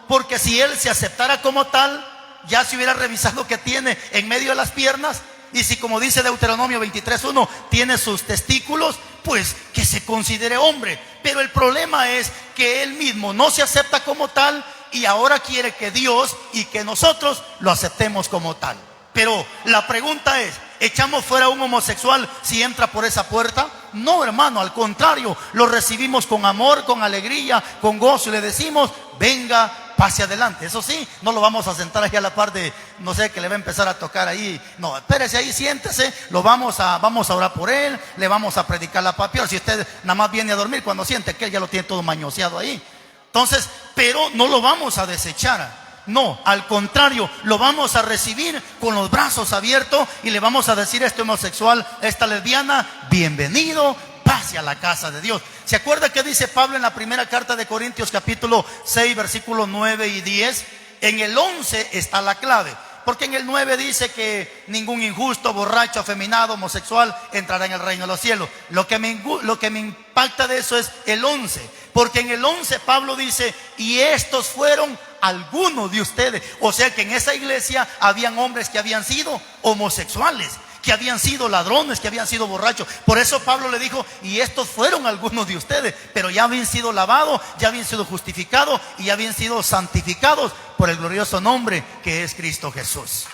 [SPEAKER 1] Porque si él se aceptara como tal, ya se hubiera revisado que tiene en medio de las piernas. Y si, como dice Deuteronomio 23:1, tiene sus testículos, pues que se considere hombre. Pero el problema es que él mismo no se acepta como tal y ahora quiere que Dios y que nosotros lo aceptemos como tal. Pero la pregunta es, ¿echamos fuera a un homosexual si entra por esa puerta? No, hermano, al contrario, lo recibimos con amor, con alegría, con gozo y le decimos, venga, pase adelante. Eso sí, no lo vamos a sentar aquí a la par de, no sé, que le va a empezar a tocar ahí. No, espérese ahí, siéntese, vamos a orar por él, le vamos a predicar la palabra. Si usted nada más viene a dormir cuando siente que él ya lo tiene todo mañoseado ahí. Entonces, pero no lo vamos a desechar. No, al contrario, lo vamos a recibir con los brazos abiertos y le vamos a decir a este homosexual, a esta lesbiana, bienvenido, pase a la casa de Dios. ¿Se acuerda que dice Pablo en la primera carta de Corintios capítulo 6 versículos 9 y 10? En el 11 está la clave, porque en el 9 dice que ningún injusto, borracho, afeminado, homosexual entrará en el reino de los cielos. Lo que me impacta de eso es el 11, porque en el 11 Pablo dice, y estos fueron algunos de ustedes. O sea que en esa iglesia habían hombres que habían sido homosexuales, que habían sido ladrones, que habían sido borrachos. Por eso Pablo le dijo, y estos fueron algunos de ustedes, pero ya habían sido lavados, ya habían sido justificados y ya habían sido santificados por el glorioso nombre que es Cristo Jesús.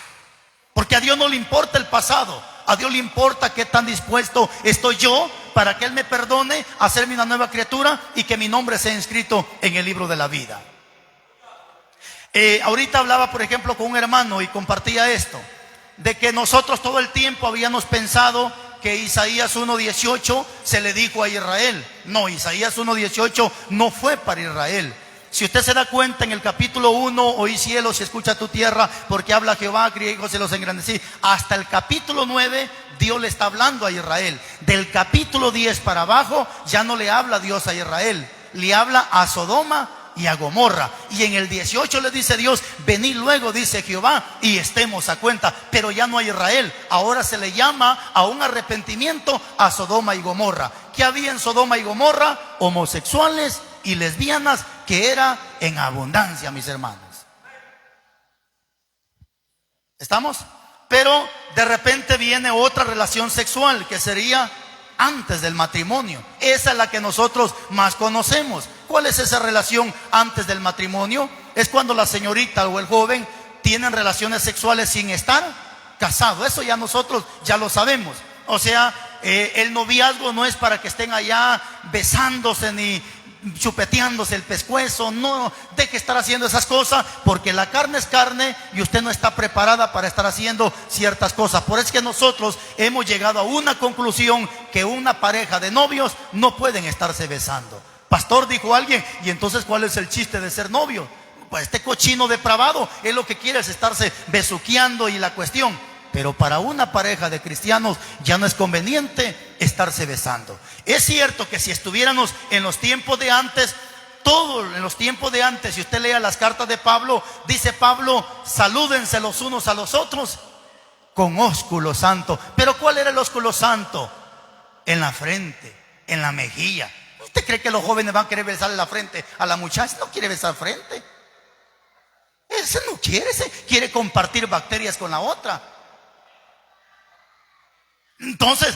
[SPEAKER 1] Porque a Dios no le importa el pasado, a Dios le importa qué tan dispuesto estoy yo para que Él me perdone, hacerme una nueva criatura y que mi nombre sea inscrito en el libro de la vida. Ahorita hablaba, por ejemplo, con un hermano y compartía esto, de que nosotros todo el tiempo habíamos pensado que Isaías 1:18 se le dijo a Israel. No, Isaías 1:18 no fue para Israel. Si usted se da cuenta en el capítulo 1, oí cielos y escucha tu tierra, porque habla Jehová, crié hijos y los engrandecí. Hasta el capítulo 9, Dios le está hablando a Israel. Del capítulo 10 para abajo, ya no le habla Dios a Israel, le habla a Sodoma y a Gomorra. Y en el 18 le dice Dios, venid luego, dice Jehová, y estemos a cuenta. Pero ya no a Israel, ahora se le llama a un arrepentimiento a Sodoma y Gomorra. ¿Qué había en Sodoma y Gomorra? Homosexuales y lesbianas, que era en abundancia, mis hermanos. ¿Estamos? Pero de repente viene otra relación sexual que sería antes del matrimonio. Esa es la que nosotros más conocemos. ¿Cuál es esa relación antes del matrimonio? Es cuando la señorita o el joven tienen relaciones sexuales sin estar casado. Eso ya nosotros ya lo sabemos. O sea, el noviazgo no es para que estén allá besándose ni chupeteándose el pescuezo. No, deje estar haciendo esas cosas, porque la carne es carne y usted no está preparada para estar haciendo ciertas cosas. Por eso es que nosotros hemos llegado a una conclusión, que una pareja de novios no pueden estarse besando. Pastor, dijo alguien, y entonces ¿cuál es el chiste de ser novio? Pues este cochino depravado es lo que quiere, es estarse besuqueando y la cuestión. Pero para una pareja de cristianos ya no es conveniente estarse besando. Es cierto que si estuviéramos en los tiempos de antes, en los tiempos de antes, si usted lea las cartas de Pablo, dice Pablo, salúdense los unos a los otros con ósculo santo. Pero ¿cuál era el ósculo santo? En la frente, en la mejilla. ¿Usted cree que los jóvenes van a querer besarle la frente a la muchacha? No quiere besar frente. Ese no quiere, ese quiere compartir bacterias con la otra. Entonces,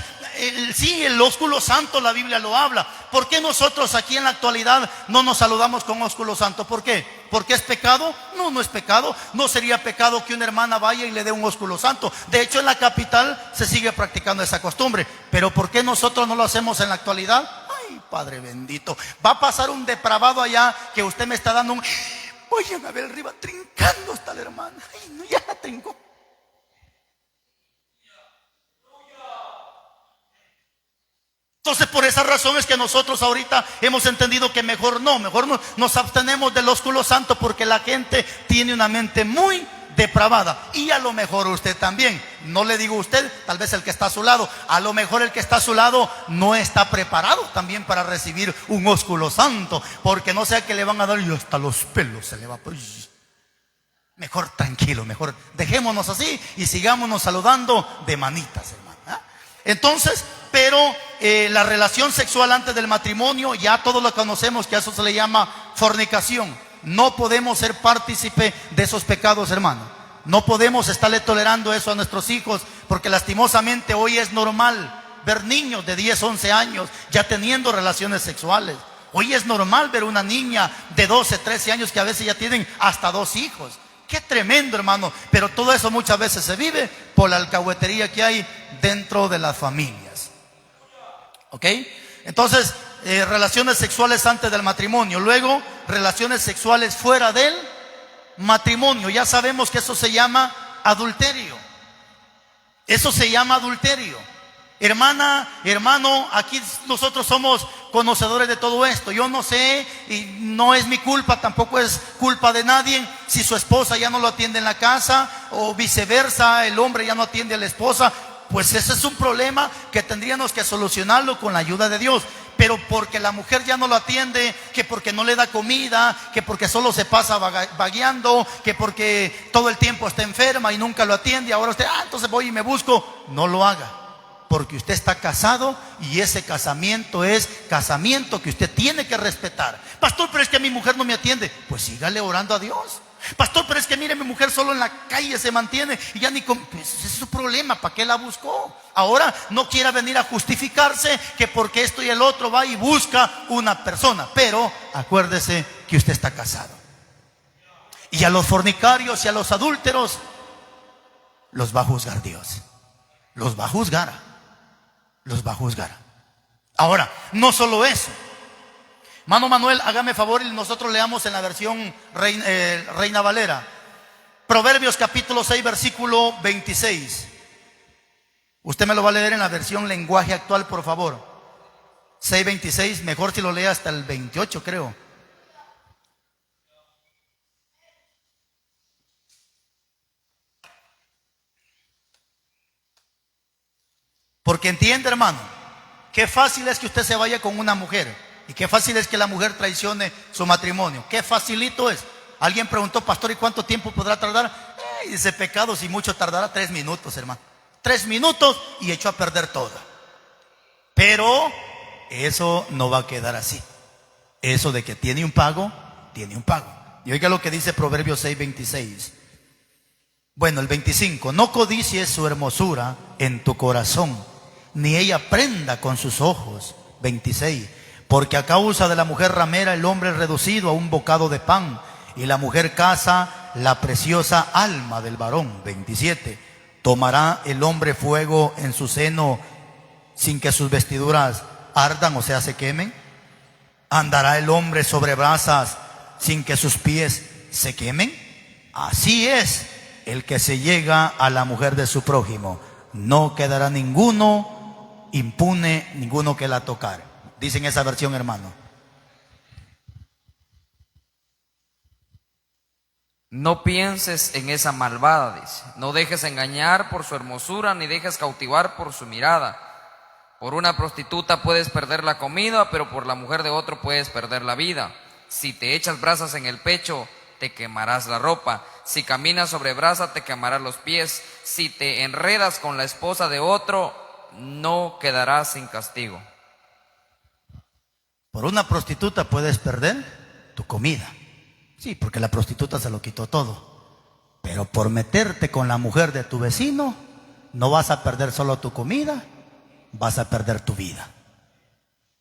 [SPEAKER 1] sí, el ósculo santo la Biblia lo habla. ¿Por qué nosotros aquí en la actualidad no nos saludamos con ósculo santo? ¿Por qué? ¿Porque es pecado? No, no es pecado. No sería pecado que una hermana vaya y le dé un ósculo santo. De hecho, en la capital se sigue practicando esa costumbre. Pero ¿por qué nosotros no lo hacemos en la actualidad? Padre bendito. Va a pasar un depravado allá que usted me está dando un... Oigan, a ver arriba, trincando está la hermana. Ay, no, ya la trincó. Entonces, por esa razón es que nosotros ahorita hemos entendido que mejor no nos abstenemos del ósculo santo, porque la gente tiene una mente muy depravada. Y a lo mejor usted también, no le digo usted, tal vez el que está a su lado, a lo mejor el que está a su lado no está preparado también para recibir un ósculo santo, porque no sea que le van a dar y hasta los pelos se le va. Mejor tranquilo, mejor dejémonos así y sigámonos saludando de manitas, hermano. Entonces, pero la relación sexual antes del matrimonio, ya todos lo conocemos, que a eso se le llama fornicación. No podemos ser partícipe de esos pecados, hermano. No podemos estarle tolerando eso a nuestros hijos, porque lastimosamente hoy es normal ver niños de 10, 11 años ya teniendo relaciones sexuales. Hoy es normal ver una niña de 12, 13 años que a veces ya tienen hasta 2 hijos. Qué tremendo, hermano. Pero todo eso muchas veces se vive por la alcahuetería que hay dentro de las familias. ¿Ok? Entonces, relaciones sexuales antes del matrimonio. Luego, relaciones sexuales fuera del matrimonio. Ya sabemos que eso se llama adulterio. Eso se llama adulterio. Hermana, hermano, aquí nosotros somos conocedores de todo esto. Yo no sé, y no es mi culpa, tampoco es culpa de nadie, si su esposa ya no lo atiende en la casa, o viceversa, el hombre ya no atiende a la esposa. Pues ese es un problema que tendríamos que solucionarlo con la ayuda de Dios. Pero porque la mujer ya no lo atiende, que porque no le da comida, que porque solo se pasa vagueando, que porque todo el tiempo está enferma y nunca lo atiende, ahora usted, entonces voy y me busco. No lo haga, porque usted está casado y ese casamiento es casamiento que usted tiene que respetar. Pastor, pero es que mi mujer no me atiende. Pues sígale orando a Dios. Pastor, pero es que mire, mi mujer solo en la calle se mantiene y ya ni pues ese es su problema. ¿Para qué la buscó? Ahora no quiera venir a justificarse que porque esto y el otro va y busca una persona. Pero acuérdese que usted está casado. Y a los fornicarios y a los adúlteros los va a juzgar Dios. Los va a juzgar. Los va a juzgar. Ahora, no solo eso. Mano Manuel, hágame favor y nosotros leamos en la versión Reina Valera. Proverbios capítulo 6, versículo 26. Usted me lo va a leer en la versión lenguaje actual, por favor. 6:26, mejor si lo lee hasta el 28, creo. Porque entiende, hermano, qué fácil es que usted se vaya con una mujer. Y qué fácil es que la mujer traicione su matrimonio. Qué facilito es. Alguien preguntó, pastor, ¿y cuánto tiempo podrá tardar? Dice, pecado, si mucho tardará 3 minutos, hermano. 3 minutos y echó a perder todo. Pero eso no va a quedar así. Eso de que tiene un pago, tiene un pago. Y oiga lo que dice Proverbios 6:26. Bueno, el 25. No codicies su hermosura en tu corazón, ni ella prenda con sus ojos. 26. Porque a causa de la mujer ramera el hombre es reducido a un bocado de pan, y la mujer caza la preciosa alma del varón. 27. Tomará el hombre fuego en su seno sin que sus vestiduras ardan, o sea, se quemen. Andará el hombre sobre brasas sin que sus pies se quemen. Así es el que se llega a la mujer de su prójimo. No quedará ninguno impune, ninguno que la tocar. Dice en esa versión, hermano.
[SPEAKER 2] No pienses en esa malvada, dice. No dejes engañar por su hermosura, ni dejes cautivar por su mirada. Por una prostituta puedes perder la comida, pero por la mujer de otro puedes perder la vida. Si te echas brasas en el pecho, te quemarás la ropa. Si caminas sobre brasa, te quemarás los pies. Si te enredas con la esposa de otro, no quedarás sin castigo.
[SPEAKER 1] Por una prostituta puedes perder tu comida. Sí, porque la prostituta se lo quitó todo. Pero por meterte con la mujer de tu vecino, no vas a perder solo tu comida, vas a perder tu vida.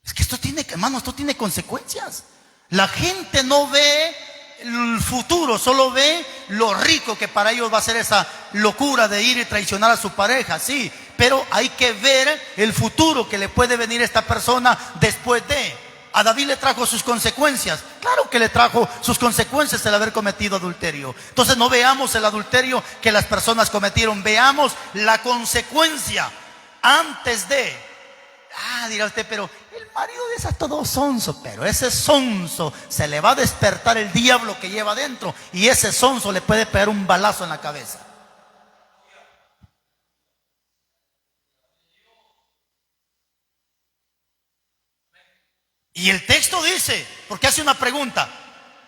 [SPEAKER 1] Es que esto tiene, hermano, esto tiene consecuencias. La gente no ve el futuro, solo ve lo rico que para ellos va a ser esa locura de ir y traicionar a su pareja, sí. pero hay que ver el futuro que le puede venir a esta persona después de. A David le trajo sus consecuencias. Claro que le trajo sus consecuencias el haber cometido adulterio. Entonces no veamos el adulterio que las personas cometieron, veamos la consecuencia antes de. Dirá usted, pero el marido de esa es todo sonso. Pero ese sonso se le va a despertar el diablo que lleva adentro, y ese sonso le puede pegar un balazo en la cabeza. Y el texto dice, porque hace una pregunta: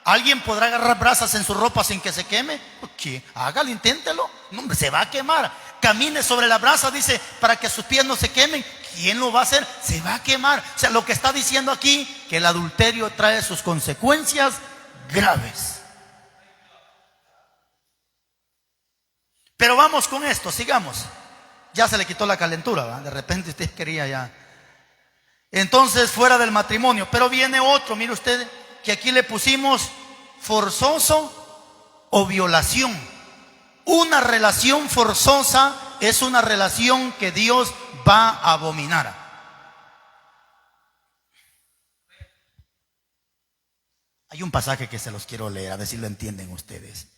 [SPEAKER 1] ¿alguien podrá agarrar brasas en su ropa sin que se queme? ¿Qué? Hágalo, inténtelo. No, hombre, se va a quemar. Camine sobre la brasa, dice, para que sus pies no se quemen. ¿Quién lo va a hacer? Se va a quemar. O sea, lo que está diciendo aquí, que el adulterio trae sus consecuencias graves. Pero vamos con esto, sigamos. Ya se le quitó la calentura, ¿verdad? De repente usted quería ya. Entonces, fuera del matrimonio. Pero viene otro, mire usted, que aquí le pusimos forzoso o violación. Una relación forzosa es una relación que Dios va a abominar. Hay un pasaje que se los quiero leer, a ver si lo entienden ustedes.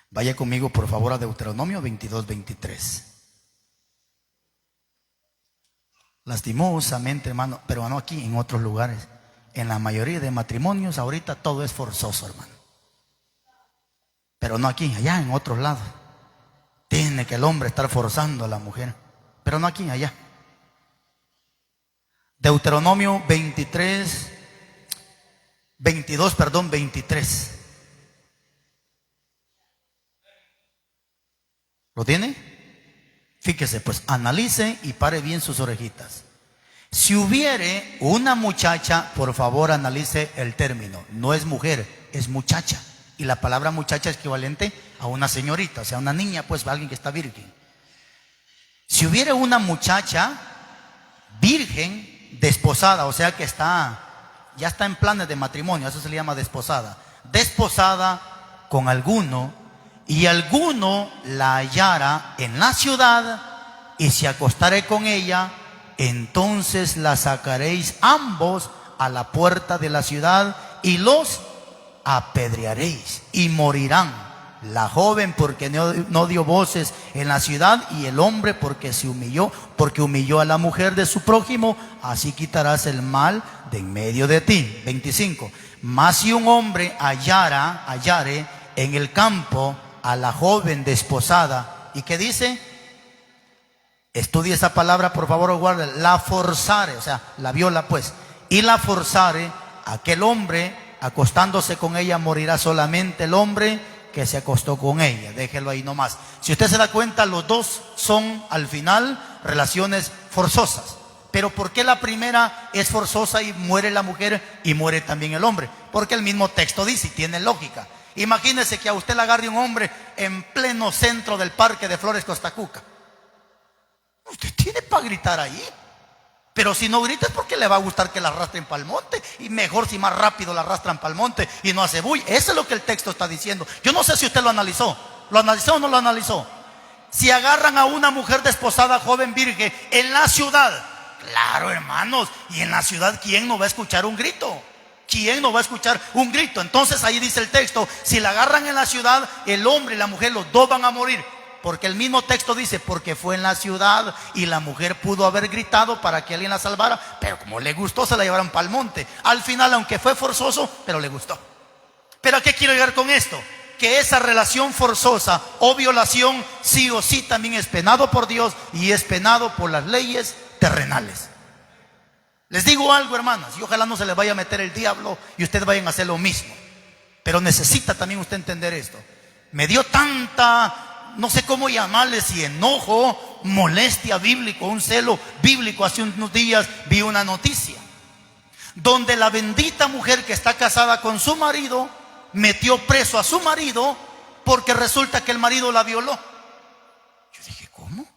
[SPEAKER 1] Vaya conmigo, por favor, a Deuteronomio 22:23. Lastimosamente, hermano, pero no aquí, en otros lugares, en la mayoría de matrimonios ahorita todo es forzoso, hermano. Pero no aquí, allá en otros lados. Tiene que el hombre estar forzando a la mujer, pero no aquí, allá. Deuteronomio 23. ¿Lo tiene? Fíjese, pues analice y pare bien sus orejitas. Si hubiere una muchacha, por favor analice el término. No es mujer, es muchacha. Y la palabra muchacha es equivalente a una señorita, o sea, una niña, pues alguien que está virgen. Si hubiere una muchacha virgen, desposada, o sea que ya está en planes de matrimonio, eso se le llama desposada. Desposada con alguno, y alguno la hallara en la ciudad y se acostare con ella, entonces la sacaréis ambos a la puerta de la ciudad y los apedrearéis y morirán. La joven porque no dio voces en la ciudad, y el hombre porque humilló a la mujer de su prójimo. Así quitarás el mal de en medio de ti. 25. Mas si un hombre hallare en el campo a la joven desposada, ¿y qué dice? Estudie esa palabra, por favor, o guarde. La forzare, o sea, la viola pues. Y la forzare, aquel hombre acostándose con ella, morirá solamente el hombre que se acostó con ella. Déjelo ahí nomás. Si usted se da cuenta, los dos son al final relaciones forzosas. Pero ¿por qué la primera es forzosa y muere la mujer y muere también el hombre? Porque el mismo texto dice, y tiene lógica. Imagínese que a usted le agarre un hombre en pleno centro del Parque de Flores Costacuca. Usted tiene para gritar ahí. Pero si no grita es porque le va a gustar que la arrastren para el monte. Y mejor si más rápido la arrastran para el monte y no hace bulla. Eso es lo que el texto está diciendo. Yo no sé si usted lo analizó. ¿Lo analizó o no lo analizó? Si agarran a una mujer desposada, joven, virgen, en la ciudad. Claro, hermanos. Y en la ciudad, ¿quién no va a escuchar un grito? ¿Quién no va a escuchar un grito? Entonces ahí dice el texto, si la agarran en la ciudad, el hombre y la mujer, los dos van a morir. Porque el mismo texto dice, porque fue en la ciudad y la mujer pudo haber gritado para que alguien la salvara, pero como le gustó se la llevaron para el monte. Al final, aunque fue forzoso, pero le gustó. ¿Pero a qué quiero llegar con esto? Que esa relación forzosa o violación sí o sí también es penado por Dios y es penado por las leyes terrenales. Les digo algo, hermanas, y ojalá no se les vaya a meter el diablo y ustedes vayan a hacer lo mismo. Pero necesita también usted entender esto. Me dio tanta, no sé cómo llamarle, si enojo, molestia bíblico, un celo bíblico. Hace unos días vi una noticia donde la bendita mujer que está casada con su marido metió preso a su marido porque resulta que el marido la violó. Yo dije, ¿cómo?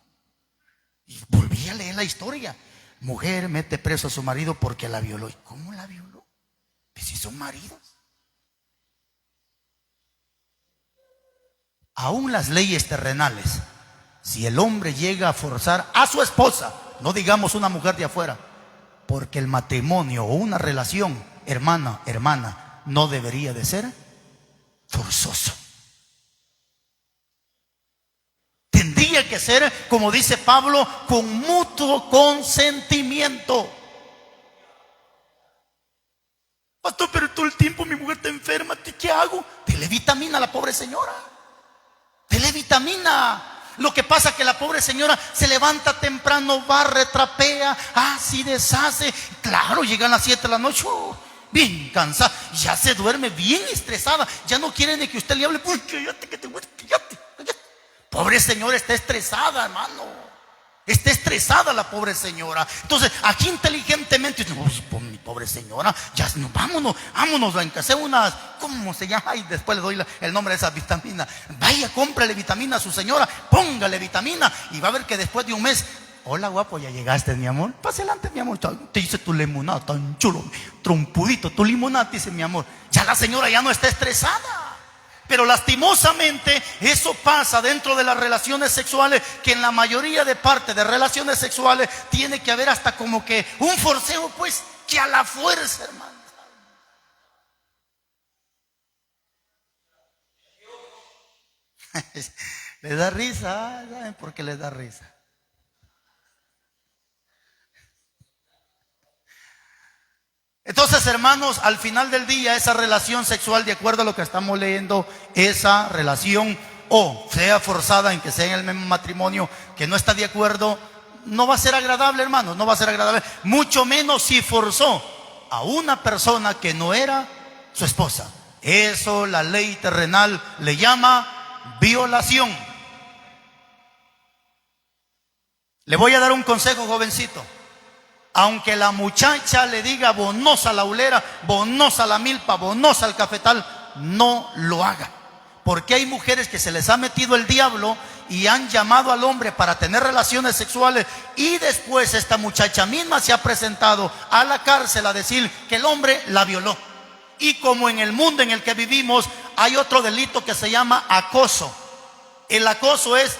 [SPEAKER 1] Y volví a leer la historia. Mujer mete preso a su marido porque la violó. ¿Y cómo la violó? Pues si son maridos. Aún las leyes terrenales si el hombre llega a forzar a su esposa, no digamos una mujer de afuera, porque el matrimonio o una relación, hermana, no debería de ser forzoso. Tendría que ser, como dice Pablo, con mutuo consentimiento. Pastor, pero todo el tiempo mi mujer está enferma, ¿qué hago? Dele vitamina a la pobre señora. Dele vitamina. Lo que pasa es que la pobre señora se levanta temprano, barre, trapea, así deshace. Claro, llegan las 7 de la noche, bien cansada, ya se duerme bien estresada. Ya no quiere ni que usted le hable, pues cállate, que te voy, cállate. Pobre señora está estresada, hermano. Está estresada la pobre señora. Entonces, aquí inteligentemente, pues, mi pobre señora, ya vámonos, que hacer unas, ¿cómo se llama? Y después le doy el nombre de esa vitamina. Vaya, cómprale vitamina a su señora, póngale vitamina, y va a ver que después de un mes, hola guapo, ya llegaste, mi amor. Pase adelante, mi amor. Te hice tu limonada tan chulo, trompudito, tu limonada, dice mi amor. Ya la señora ya no está estresada. Pero lastimosamente eso pasa dentro de las relaciones sexuales, que en la mayoría de partes de relaciones sexuales tiene que haber hasta como que un forceo, pues, que a la fuerza, hermano. Les da risa, ¿saben por qué les da risa? Entonces, hermanos, al final del día, esa relación sexual, de acuerdo a lo que estamos leyendo, esa relación, o sea forzada, en que sea en el mismo matrimonio, que no está de acuerdo, no va a ser agradable, hermanos, no va a ser agradable. Mucho menos si forzó a una persona que no era su esposa. Eso la ley terrenal le llama violación. Le voy a dar un consejo, jovencito. Aunque la muchacha le diga bonosa la ulera, bonosa la milpa, bonosa el cafetal, no lo haga. Porque hay mujeres que se les ha metido el diablo y han llamado al hombre para tener relaciones sexuales, y después esta muchacha misma se ha presentado a la cárcel a decir que el hombre la violó. Y como en el mundo en el que vivimos hay otro delito que se llama acoso. El acoso es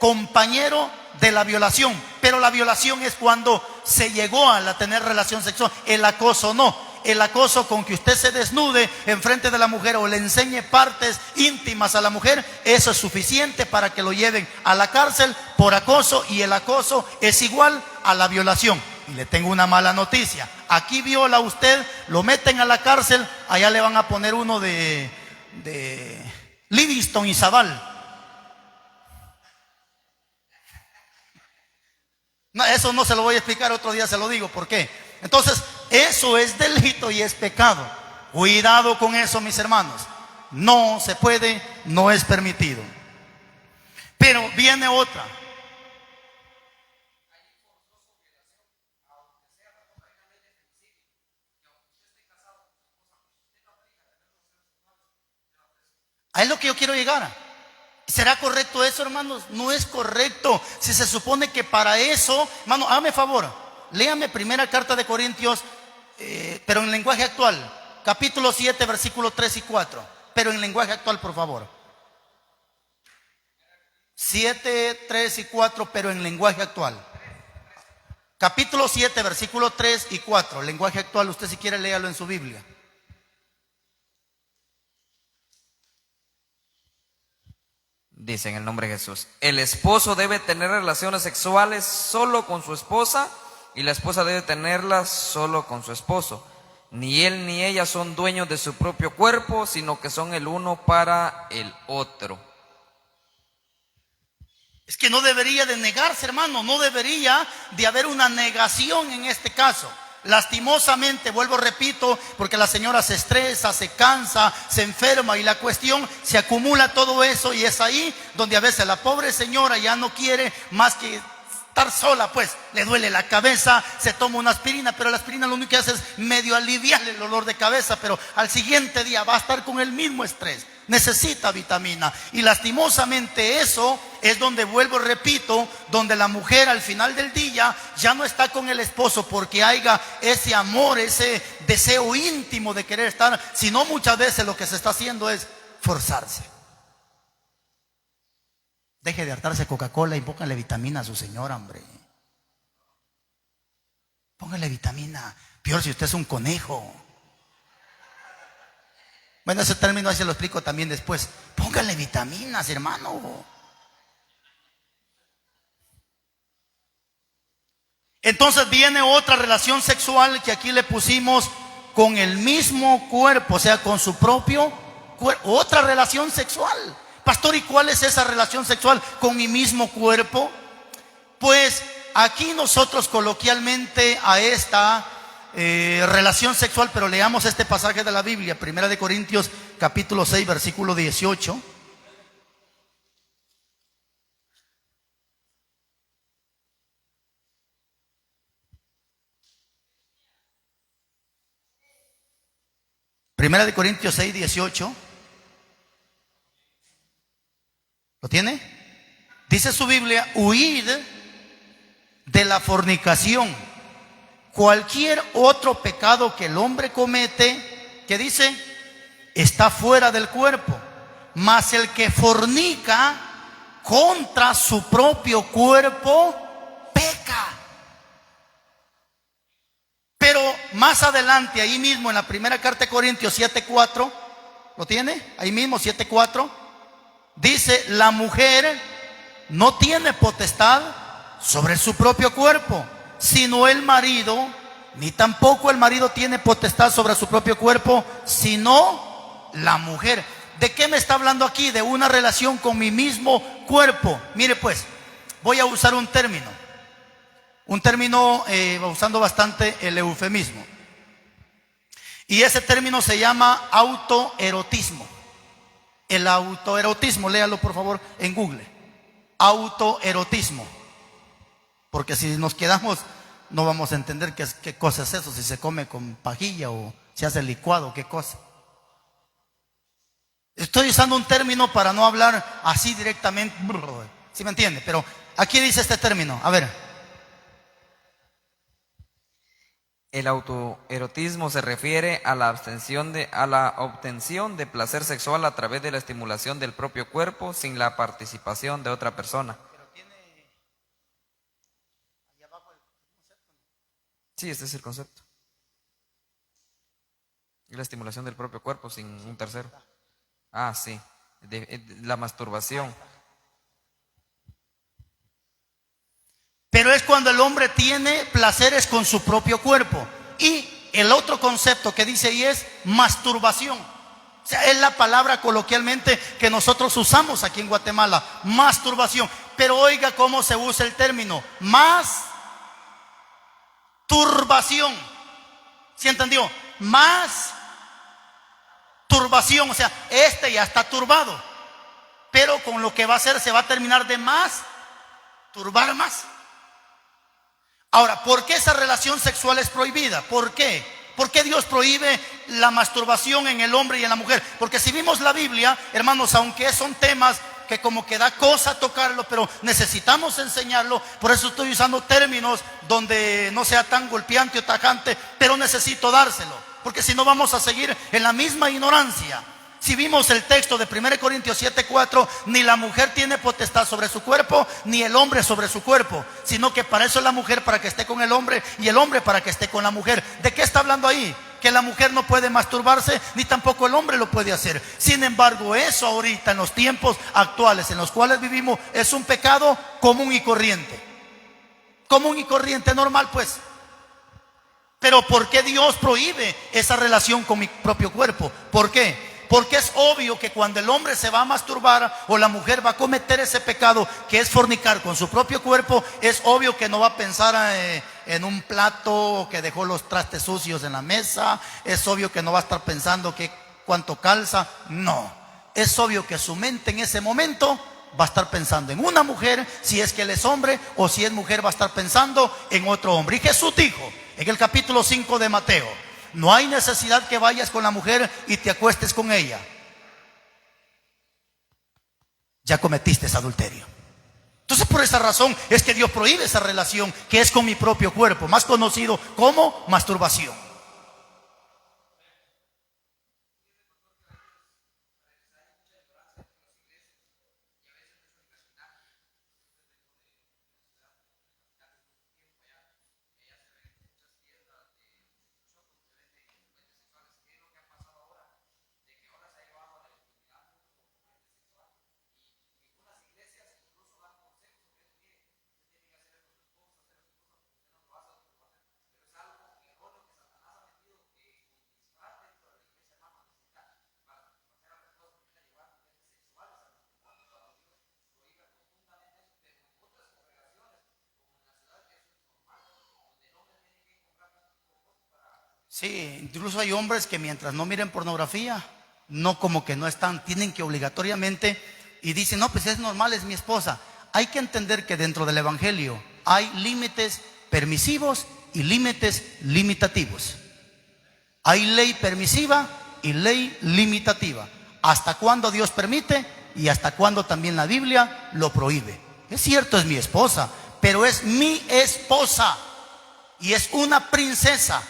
[SPEAKER 1] compañero de la violación, pero la violación es cuando se llegó a tener relación sexual. El acoso no. El acoso, con que usted se desnude enfrente de la mujer o le enseñe partes íntimas a la mujer, eso es suficiente para que lo lleven a la cárcel por acoso, y el acoso es igual a la violación. Y le tengo una mala noticia: aquí viola usted, lo meten a la cárcel, allá le van a poner uno de Livingston y Zaval. No, eso no se lo voy a explicar, otro día se lo digo por qué. Entonces, eso es delito y es pecado. Cuidado con eso, mis hermanos. No se puede, no es permitido. Pero viene otra. Ahí es lo que yo quiero llegar. ¿Será correcto eso, hermanos? No es correcto. Si se supone que para eso, hermano, hágame favor, léame primera carta de Corintios, pero en lenguaje actual, capítulo 7, versículos 3 y 4, pero en lenguaje actual, por favor. 7, 3 y 4, pero en lenguaje actual. Capítulo 7, versículos 3 y 4, lenguaje actual. Usted, si quiere, léalo en su Biblia.
[SPEAKER 2] Dice en el nombre de Jesús: el esposo debe tener relaciones sexuales solo con su esposa, y la esposa debe tenerlas solo con su esposo. Ni él ni ella son dueños de su propio cuerpo, sino que son el uno para el otro.
[SPEAKER 1] Es que no debería de negarse, hermano, no debería de haber una negación en este caso. Lastimosamente, vuelvo, repito, porque la señora se estresa, se cansa, se enferma, y la cuestión, se acumula todo eso, y es ahí donde a veces la pobre señora ya no quiere más que estar sola, pues le duele la cabeza, se toma una aspirina, pero la aspirina lo único que hace es medio aliviarle el dolor de cabeza, pero al siguiente día va a estar con el mismo estrés. Necesita vitamina. Y lastimosamente eso es donde, vuelvo, repito, donde la mujer al final del día ya no está con el esposo porque haya ese amor, ese deseo íntimo de querer estar, sino muchas veces lo que se está haciendo es forzarse. Deje de hartarse Coca-Cola y póngale vitamina a su señora, hombre. Póngale vitamina. Peor si usted es un conejo. Bueno, ese término ahí se lo explico también después. Póngale vitaminas, hermano. Entonces viene otra relación sexual que aquí le pusimos con el mismo cuerpo, o sea, con su propio cuerpo. Otra relación sexual. Pastor, ¿y cuál es esa relación sexual con mi mismo cuerpo? Pues aquí nosotros coloquialmente a esta relación sexual, pero leamos este pasaje de la Biblia, 1 Corintios capítulo 6, versículo 18. Primera de Corintios 6, 18. ¿Lo tiene? Dice su Biblia: huid de la fornicación. Cualquier otro pecado que el hombre comete, ¿qué dice? Está fuera del cuerpo. Mas el que fornica contra su propio cuerpo peca. Pero más adelante, ahí mismo en la primera carta de Corintios 7:4, ¿lo tiene? Ahí mismo 7:4, dice: la mujer no tiene potestad sobre su propio cuerpo, sino el marido, ni tampoco el marido tiene potestad sobre su propio cuerpo, sino la mujer. ¿De qué me está hablando aquí? De una relación con mi mismo cuerpo. Mire pues, voy a usar un término, usando bastante el eufemismo. Y ese término se llama autoerotismo. El autoerotismo, léalo por favor en Google. Autoerotismo. Porque si nos quedamos, no vamos a entender qué cosa es eso, si se come con pajilla o se hace licuado, qué cosa. Estoy usando un término para no hablar así directamente, ¿sí me entiende? Pero aquí dice este término, a ver.
[SPEAKER 2] El autoerotismo se refiere a la obtención de placer sexual a través de la estimulación del propio cuerpo sin la participación de otra persona. Sí, este es el concepto. La estimulación del propio cuerpo sin un tercero. Ah, sí. La masturbación.
[SPEAKER 1] Pero es cuando el hombre tiene placeres con su propio cuerpo. Y el otro concepto que dice ahí es masturbación. O sea, es la palabra coloquialmente que nosotros usamos aquí en Guatemala, masturbación. Pero oiga cómo se usa el término, masturbación. ¿Sí entendió? Masturbación, o sea, este ya está turbado, pero con lo que va a hacer se va a terminar de turbar más. Ahora, ¿por qué esa relación sexual es prohibida? ¿Por qué? ¿Por qué Dios prohíbe la masturbación en el hombre y en la mujer? Porque si vimos la Biblia, hermanos, aunque son temas que como que da cosa tocarlo, pero necesitamos enseñarlo, por eso estoy usando términos donde no sea tan golpeante o tajante, pero necesito dárselo, porque si no vamos a seguir en la misma ignorancia. Si vimos el texto de 1 Corintios 7:4, ni la mujer tiene potestad sobre su cuerpo, ni el hombre sobre su cuerpo, sino que para eso es la mujer, para que esté con el hombre, y el hombre para que esté con la mujer. ¿De qué está hablando ahí? Que la mujer no puede masturbarse, ni tampoco el hombre lo puede hacer. Sin embargo, eso ahorita en los tiempos actuales en los cuales vivimos es un pecado común y corriente. Común y corriente, normal pues. Pero ¿por qué Dios prohíbe esa relación con mi propio cuerpo? ¿Por qué? Porque es obvio que cuando el hombre se va a masturbar o la mujer va a cometer ese pecado que es fornicar con su propio cuerpo, es obvio que no va a pensar en un plato que dejó los trastes sucios en la mesa. Es obvio que no va a estar pensando que cuánto calza. No, es obvio que su mente en ese momento va a estar pensando en una mujer, si es que él es hombre, o si es mujer va a estar pensando en otro hombre. Y Jesús dijo en el capítulo 5 de Mateo: no hay necesidad que vayas con la mujer y te acuestes con ella. Ya cometiste adulterio. Entonces, por esa razón es que Dios prohíbe esa relación que es con mi propio cuerpo, más conocido como masturbación. Sí, incluso hay hombres que mientras no miren pornografía, no, como que no están, tienen que obligatoriamente, y dicen, no, pues es normal, es mi esposa. Hay que entender que dentro del evangelio hay límites permisivos y límites limitativos. Hay ley permisiva y ley limitativa. ¿Hasta cuándo Dios permite y hasta cuándo también la Biblia lo prohíbe? Es cierto, es mi esposa, pero es mi esposa y es una princesa,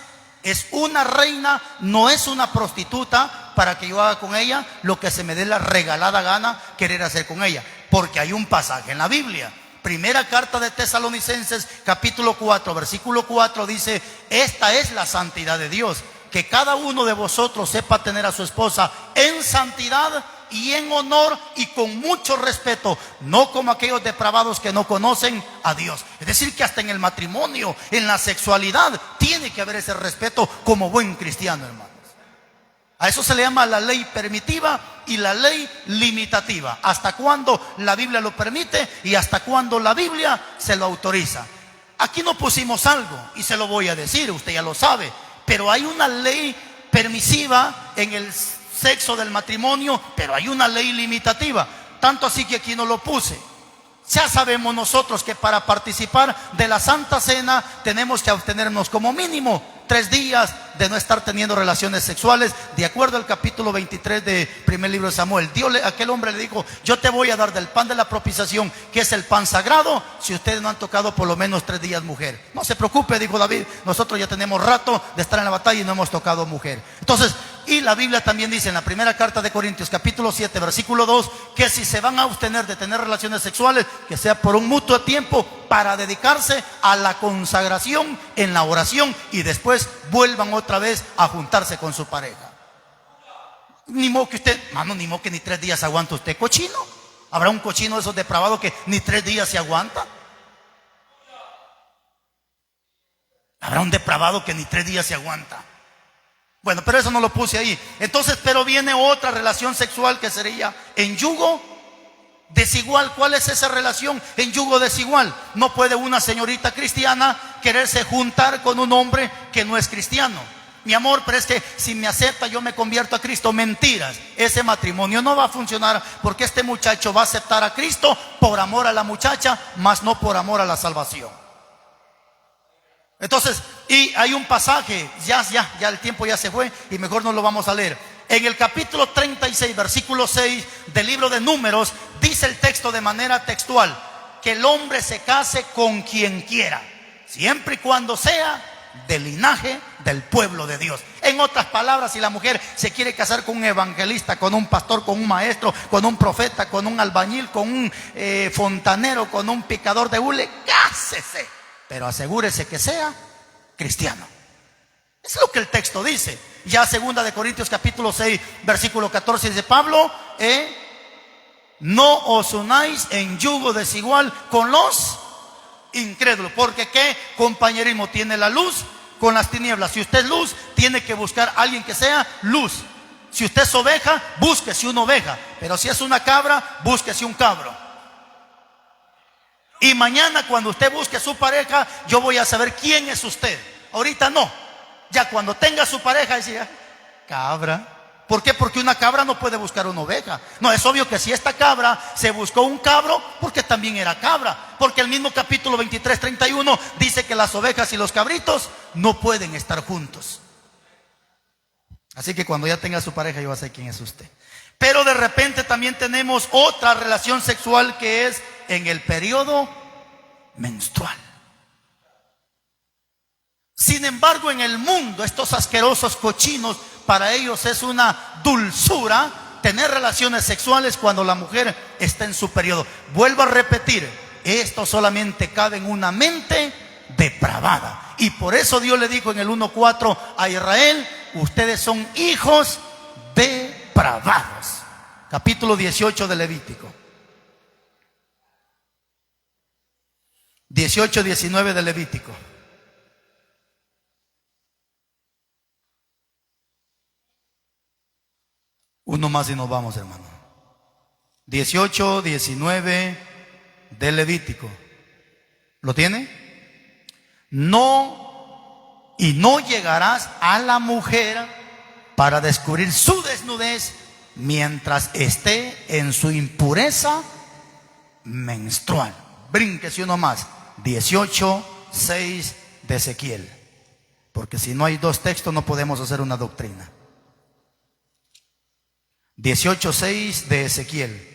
[SPEAKER 1] es una reina, no es una prostituta para que yo haga con ella lo que se me dé la regalada gana querer hacer con ella. Porque hay un pasaje en la Biblia. Primera carta de Tesalonicenses, capítulo 4, versículo 4 dice: esta es la santidad de Dios, que cada uno de vosotros sepa tener a su esposa en santidad y en honor y con mucho respeto, no como aquellos depravados que no conocen a Dios. Es decir, que hasta en el matrimonio, en la sexualidad, tiene que haber ese respeto como buen cristiano, hermanos. A eso se le llama la ley permitiva y la ley limitativa. Hasta cuándo la Biblia lo permite y hasta cuándo la Biblia se lo autoriza. Aquí no pusimos algo y se lo voy a decir, usted ya lo sabe, pero hay una ley permisiva en el sexo del matrimonio, pero hay una ley limitativa. Tanto así que aquí no lo puse. Ya sabemos nosotros que para participar de la Santa Cena tenemos que abstenernos como mínimo 3 días de no estar teniendo relaciones sexuales, de acuerdo al capítulo 23 de primer libro de Samuel. Dios, aquel hombre le dijo: yo te voy a dar del pan de la propiciación, que es el pan sagrado, si ustedes no han tocado por lo menos 3 días mujer. No se preocupe, dijo David, nosotros ya tenemos rato de estar en la batalla y no hemos tocado mujer. Entonces, y la Biblia también dice en la primera carta de Corintios, capítulo 7, versículo 2, que si se van a abstener de tener relaciones sexuales, que sea por un mutuo tiempo, para dedicarse a la consagración en la oración, y después vuelvan otra vez a juntarse con su pareja. Ni modo que usted, mano, ni modo que ni 3 días aguanta usted, cochino. ¿Habrá un cochino de esos depravados que ni 3 días se aguanta? ¿Habrá un depravado que ni 3 días se aguanta? Bueno, pero eso no lo puse ahí. Entonces, pero viene otra relación sexual que sería en yugo desigual. ¿Cuál es esa relación en yugo desigual? No puede una señorita cristiana quererse juntar con un hombre que no es cristiano. Mi amor, pero es que si me acepta yo me convierto a Cristo. Mentiras. Ese matrimonio no va a funcionar, porque este muchacho va a aceptar a Cristo por amor a la muchacha, mas no por amor a la salvación. Entonces, y hay un pasaje, ya el tiempo ya se fue y mejor no lo vamos a leer. En el capítulo 36, versículo 6 del libro de Números, dice el texto de manera textual: que el hombre se case con quien quiera, siempre y cuando sea del linaje del pueblo de Dios. En otras palabras, si la mujer se quiere casar con un evangelista, con un pastor, con un maestro, con un profeta, con un albañil, con un fontanero, con un picador de hule, cásese, pero asegúrese que sea cristiano. Es lo que el texto dice. Ya segunda de Corintios capítulo 6 versículo 14 dice Pablo: no os unáis en yugo desigual con los incrédulos. Porque ¿qué compañerismo tiene la luz con las tinieblas? Si usted es luz, tiene que buscar a alguien que sea luz. Si usted es oveja, búsquese una oveja. Pero si es una cabra, búsquese un cabro. Y mañana cuando usted busque a su pareja, yo voy a saber quién es usted. Ahorita no. Ya cuando tenga su pareja, decía: cabra. ¿Por qué? Porque una cabra no puede buscar una oveja. No, es obvio que si esta cabra se buscó un cabro, porque también era cabra. Porque el mismo capítulo 23, 31 dice que las ovejas y los cabritos no pueden estar juntos. Así que cuando ya tenga su pareja, yo voy a saber quién es usted. Pero de repente también tenemos otra relación sexual, que es en el periodo menstrual. Sin embargo, en el mundo, estos asquerosos cochinos, para ellos es una dulzura tener relaciones sexuales cuando la mujer está en su periodo. Vuelvo a repetir, esto solamente cabe en una mente depravada. Y por eso Dios le dijo en el 1:4 a Israel: ustedes son hijos depravados. Capítulo 18 de Levítico. 18-19 de Levítico. Uno más y nos vamos, hermano. 18-19 de Levítico. ¿Lo tiene? No y no llegarás a la mujer para descubrir su desnudez mientras esté en su impureza menstrual. Brínquese uno más. 18:6 de Ezequiel. Porque si no hay dos textos no podemos hacer una doctrina. 18:6 de Ezequiel.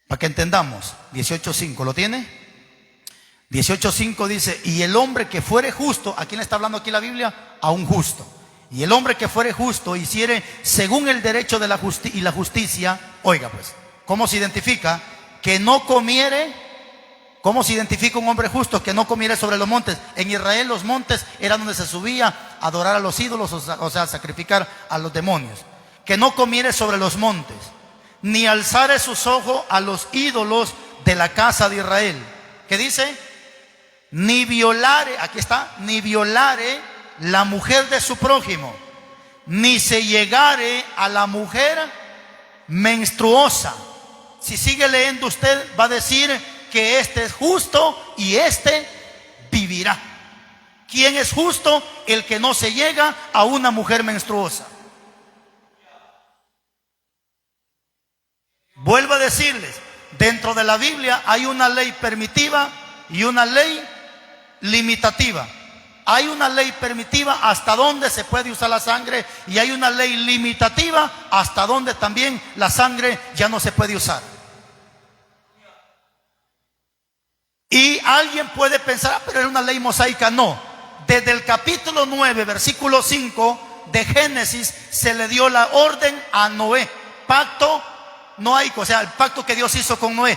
[SPEAKER 1] Para que entendamos. 18:5, ¿lo tiene? 18:5 dice: y el hombre que fuere justo, ¿a quién le está hablando aquí la Biblia? A un justo. Y el hombre que fuere justo hiciere según el derecho de la y la justicia. Oiga pues, ¿cómo se identifica? Que no comiere. ¿Cómo se identifica un hombre justo? Que no comiere sobre los montes. En Israel los montes eran donde se subía a adorar a los ídolos, o sea, a sacrificar a los demonios. Que no comiere sobre los montes, ni alzare sus ojos a los ídolos de la casa de Israel. ¿Qué dice? Ni violare, aquí está, ni violare la mujer de su prójimo, ni se llegare a la mujer menstruosa. Si sigue leyendo usted va a decir que este es justo y este vivirá. ¿Quién es justo? El que no se llega a una mujer menstruosa. Vuelvo a decirles, dentro de la Biblia hay una ley permitiva y una ley limitativa. Hay una ley permitiva hasta donde se puede usar la sangre, y hay una ley limitativa hasta donde también la sangre ya no se puede usar. Y alguien puede pensar, pero era una ley mosaica. No. Desde el capítulo 9, versículo 5 de Génesis, se le dio la orden a Noé. Pacto noaico, o sea, el pacto que Dios hizo con Noé.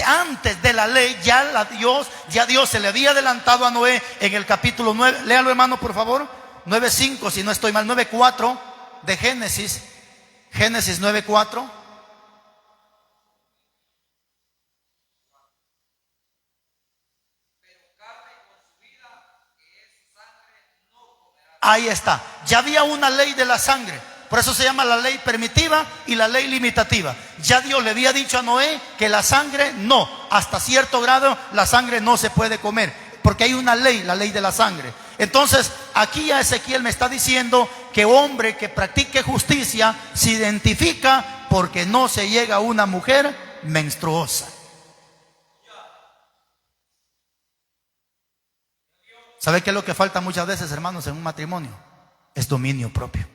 [SPEAKER 1] Antes de la ley, ya Dios se le había adelantado a Noé en el capítulo 9. Léalo, hermano, por favor. 9:5, si no estoy mal. 9:4 de Génesis. Génesis 9:4. Ahí está. Ya había una ley de la sangre. Por eso se llama la ley permitiva y la ley limitativa. Ya Dios le había dicho a Noé que la sangre no, hasta cierto grado la sangre no se puede comer, porque hay una ley, la ley de la sangre. Entonces aquí a Ezequiel me está diciendo que hombre que practique justicia se identifica porque no se llega a una mujer menstruosa. ¿Sabe qué es lo que falta muchas veces, hermanos, en un matrimonio? Es dominio propio.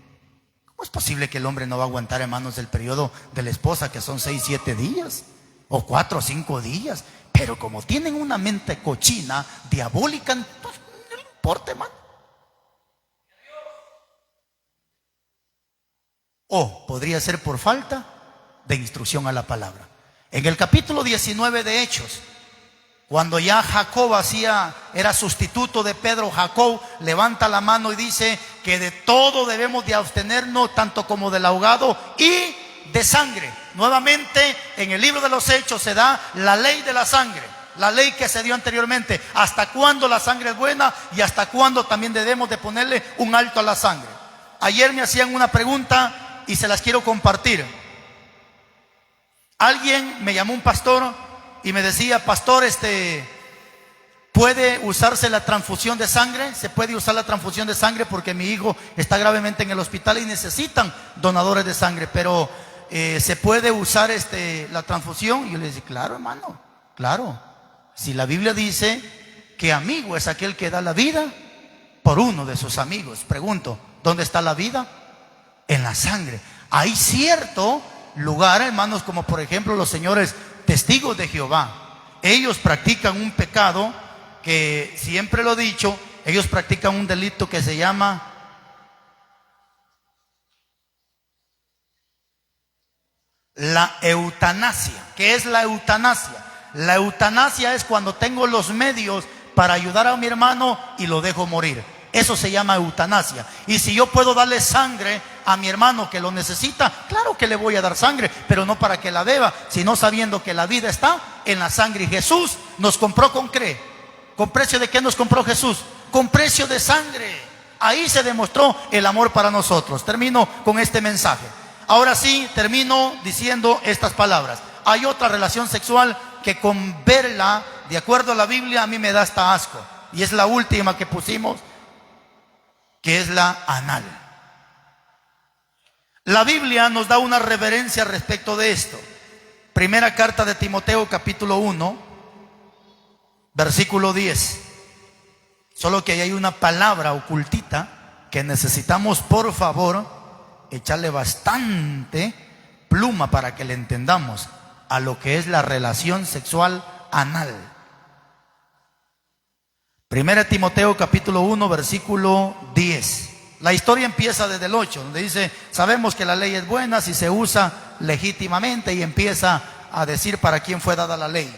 [SPEAKER 1] ¿Cómo es posible que el hombre no va a aguantar, hermanos, el periodo de la esposa, que son 6, 7 días? O 4 o 5 días. Pero como tienen una mente cochina, diabólica, pues no le importa, hermano. O podría ser por falta de instrucción a la palabra. En el capítulo 19 de Hechos, cuando ya Jacob era sustituto de Pedro, Jacob levanta la mano y dice que de todo debemos de abstenernos, tanto como del ahogado y de sangre. Nuevamente en el libro de los Hechos se da la ley de la sangre, la ley que se dio anteriormente. Hasta cuándo la sangre es buena y hasta cuándo también debemos de ponerle un alto a la sangre. Ayer me hacían una pregunta y se las quiero compartir. Alguien me llamó, un pastor, y me decía: pastor, ¿puede usarse la transfusión de sangre? ¿Se puede usar la transfusión de sangre? Porque mi hijo está gravemente en el hospital y necesitan donadores de sangre. Pero ¿se puede usar la transfusión? Y yo le dije: claro, hermano, claro. Si la Biblia dice que amigo es aquel que da la vida por uno de sus amigos. Pregunto, ¿dónde está la vida? En la sangre. Hay cierto lugar, hermanos, como por ejemplo los señores testigos de Jehová. Ellos practican un pecado que, siempre lo he dicho, ellos practican un delito que se llama la eutanasia. ¿Qué es la eutanasia? La eutanasia es cuando tengo los medios para ayudar a mi hermano y lo dejo morir. Eso se llama eutanasia. Y si yo puedo darle sangre a mi hermano que lo necesita, claro que le voy a dar sangre, pero no para que la beba, sino sabiendo que la vida está en la sangre. Y Jesús nos compró ¿con qué? ¿Con precio de qué nos compró Jesús? Con precio de sangre. Ahí se demostró el amor para nosotros. Termino con este mensaje. Ahora sí, termino diciendo estas palabras. Hay otra relación sexual que, con verla, de acuerdo a la Biblia, a mí me da hasta asco. y es la última que pusimos, que es la anal. La Biblia nos da una reverencia respecto de esto. Primera carta de Timoteo, capítulo 1, versículo 10. Solo que ahí hay una palabra ocultita que necesitamos, por favor, echarle bastante pluma para que le entendamos a lo que es la relación sexual anal. Primera Timoteo capítulo 1 versículo 10. La historia empieza desde el 8, donde dice: sabemos que la ley es buena si se usa legítimamente, y empieza a decir para quién fue dada la ley.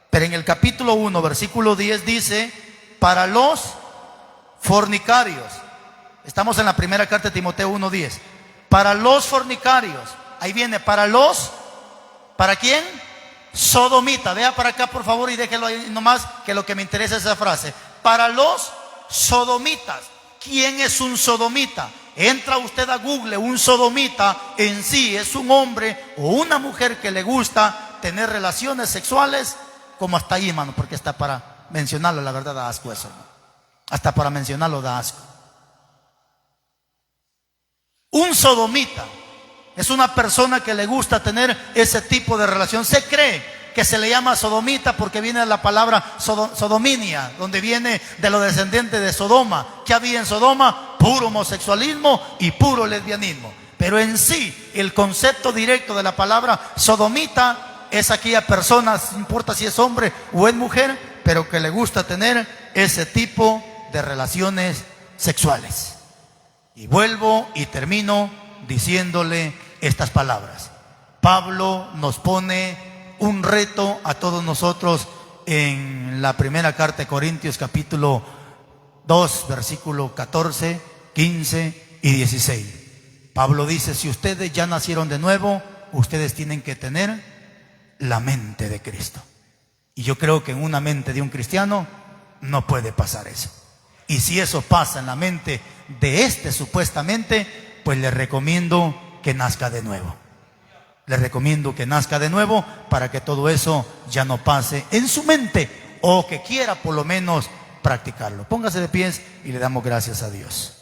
[SPEAKER 1] Pero en el capítulo 1 versículo 10 dice: para los fornicarios. Estamos en la primera carta de Timoteo 1:10. Para los fornicarios. Ahí viene, ¿para quién? Sodomita. Vea para acá, por favor, y déjelo ahí nomás, que lo que me interesa es esa frase. Para los sodomitas. ¿Quién es un sodomita? Entra usted a Google. Un sodomita en sí es un hombre o una mujer que le gusta tener relaciones sexuales, como hasta ahí, hermano, porque hasta para mencionarlo, la verdad, da asco eso, hermano. Hasta para mencionarlo da asco. Un sodomita es una persona que le gusta tener ese tipo de relación. Se cree que se le llama sodomita porque viene de la palabra sodominia, donde viene de los descendientes de Sodoma. ¿Qué había en Sodoma? Puro homosexualismo y puro lesbianismo. Pero en sí, el concepto directo de la palabra sodomita es aquella persona, no importa si es hombre o es mujer, pero que le gusta tener ese tipo de relaciones sexuales. Y vuelvo y termino diciéndole estas palabras. Pablo nos pone un reto a todos nosotros en la primera carta de Corintios capítulo 2 versículo 14, 15 y 16. Pablo dice: si ustedes ya nacieron de nuevo, ustedes tienen que tener la mente de Cristo. Y yo creo que en una mente de un cristiano no puede pasar eso. Y si eso pasa en la mente de este supuestamente, pues le recomiendo que nazca de nuevo. Le recomiendo que nazca de nuevo para que todo eso ya no pase en su mente, o que quiera por lo menos practicarlo. Póngase de pies y le damos gracias a Dios.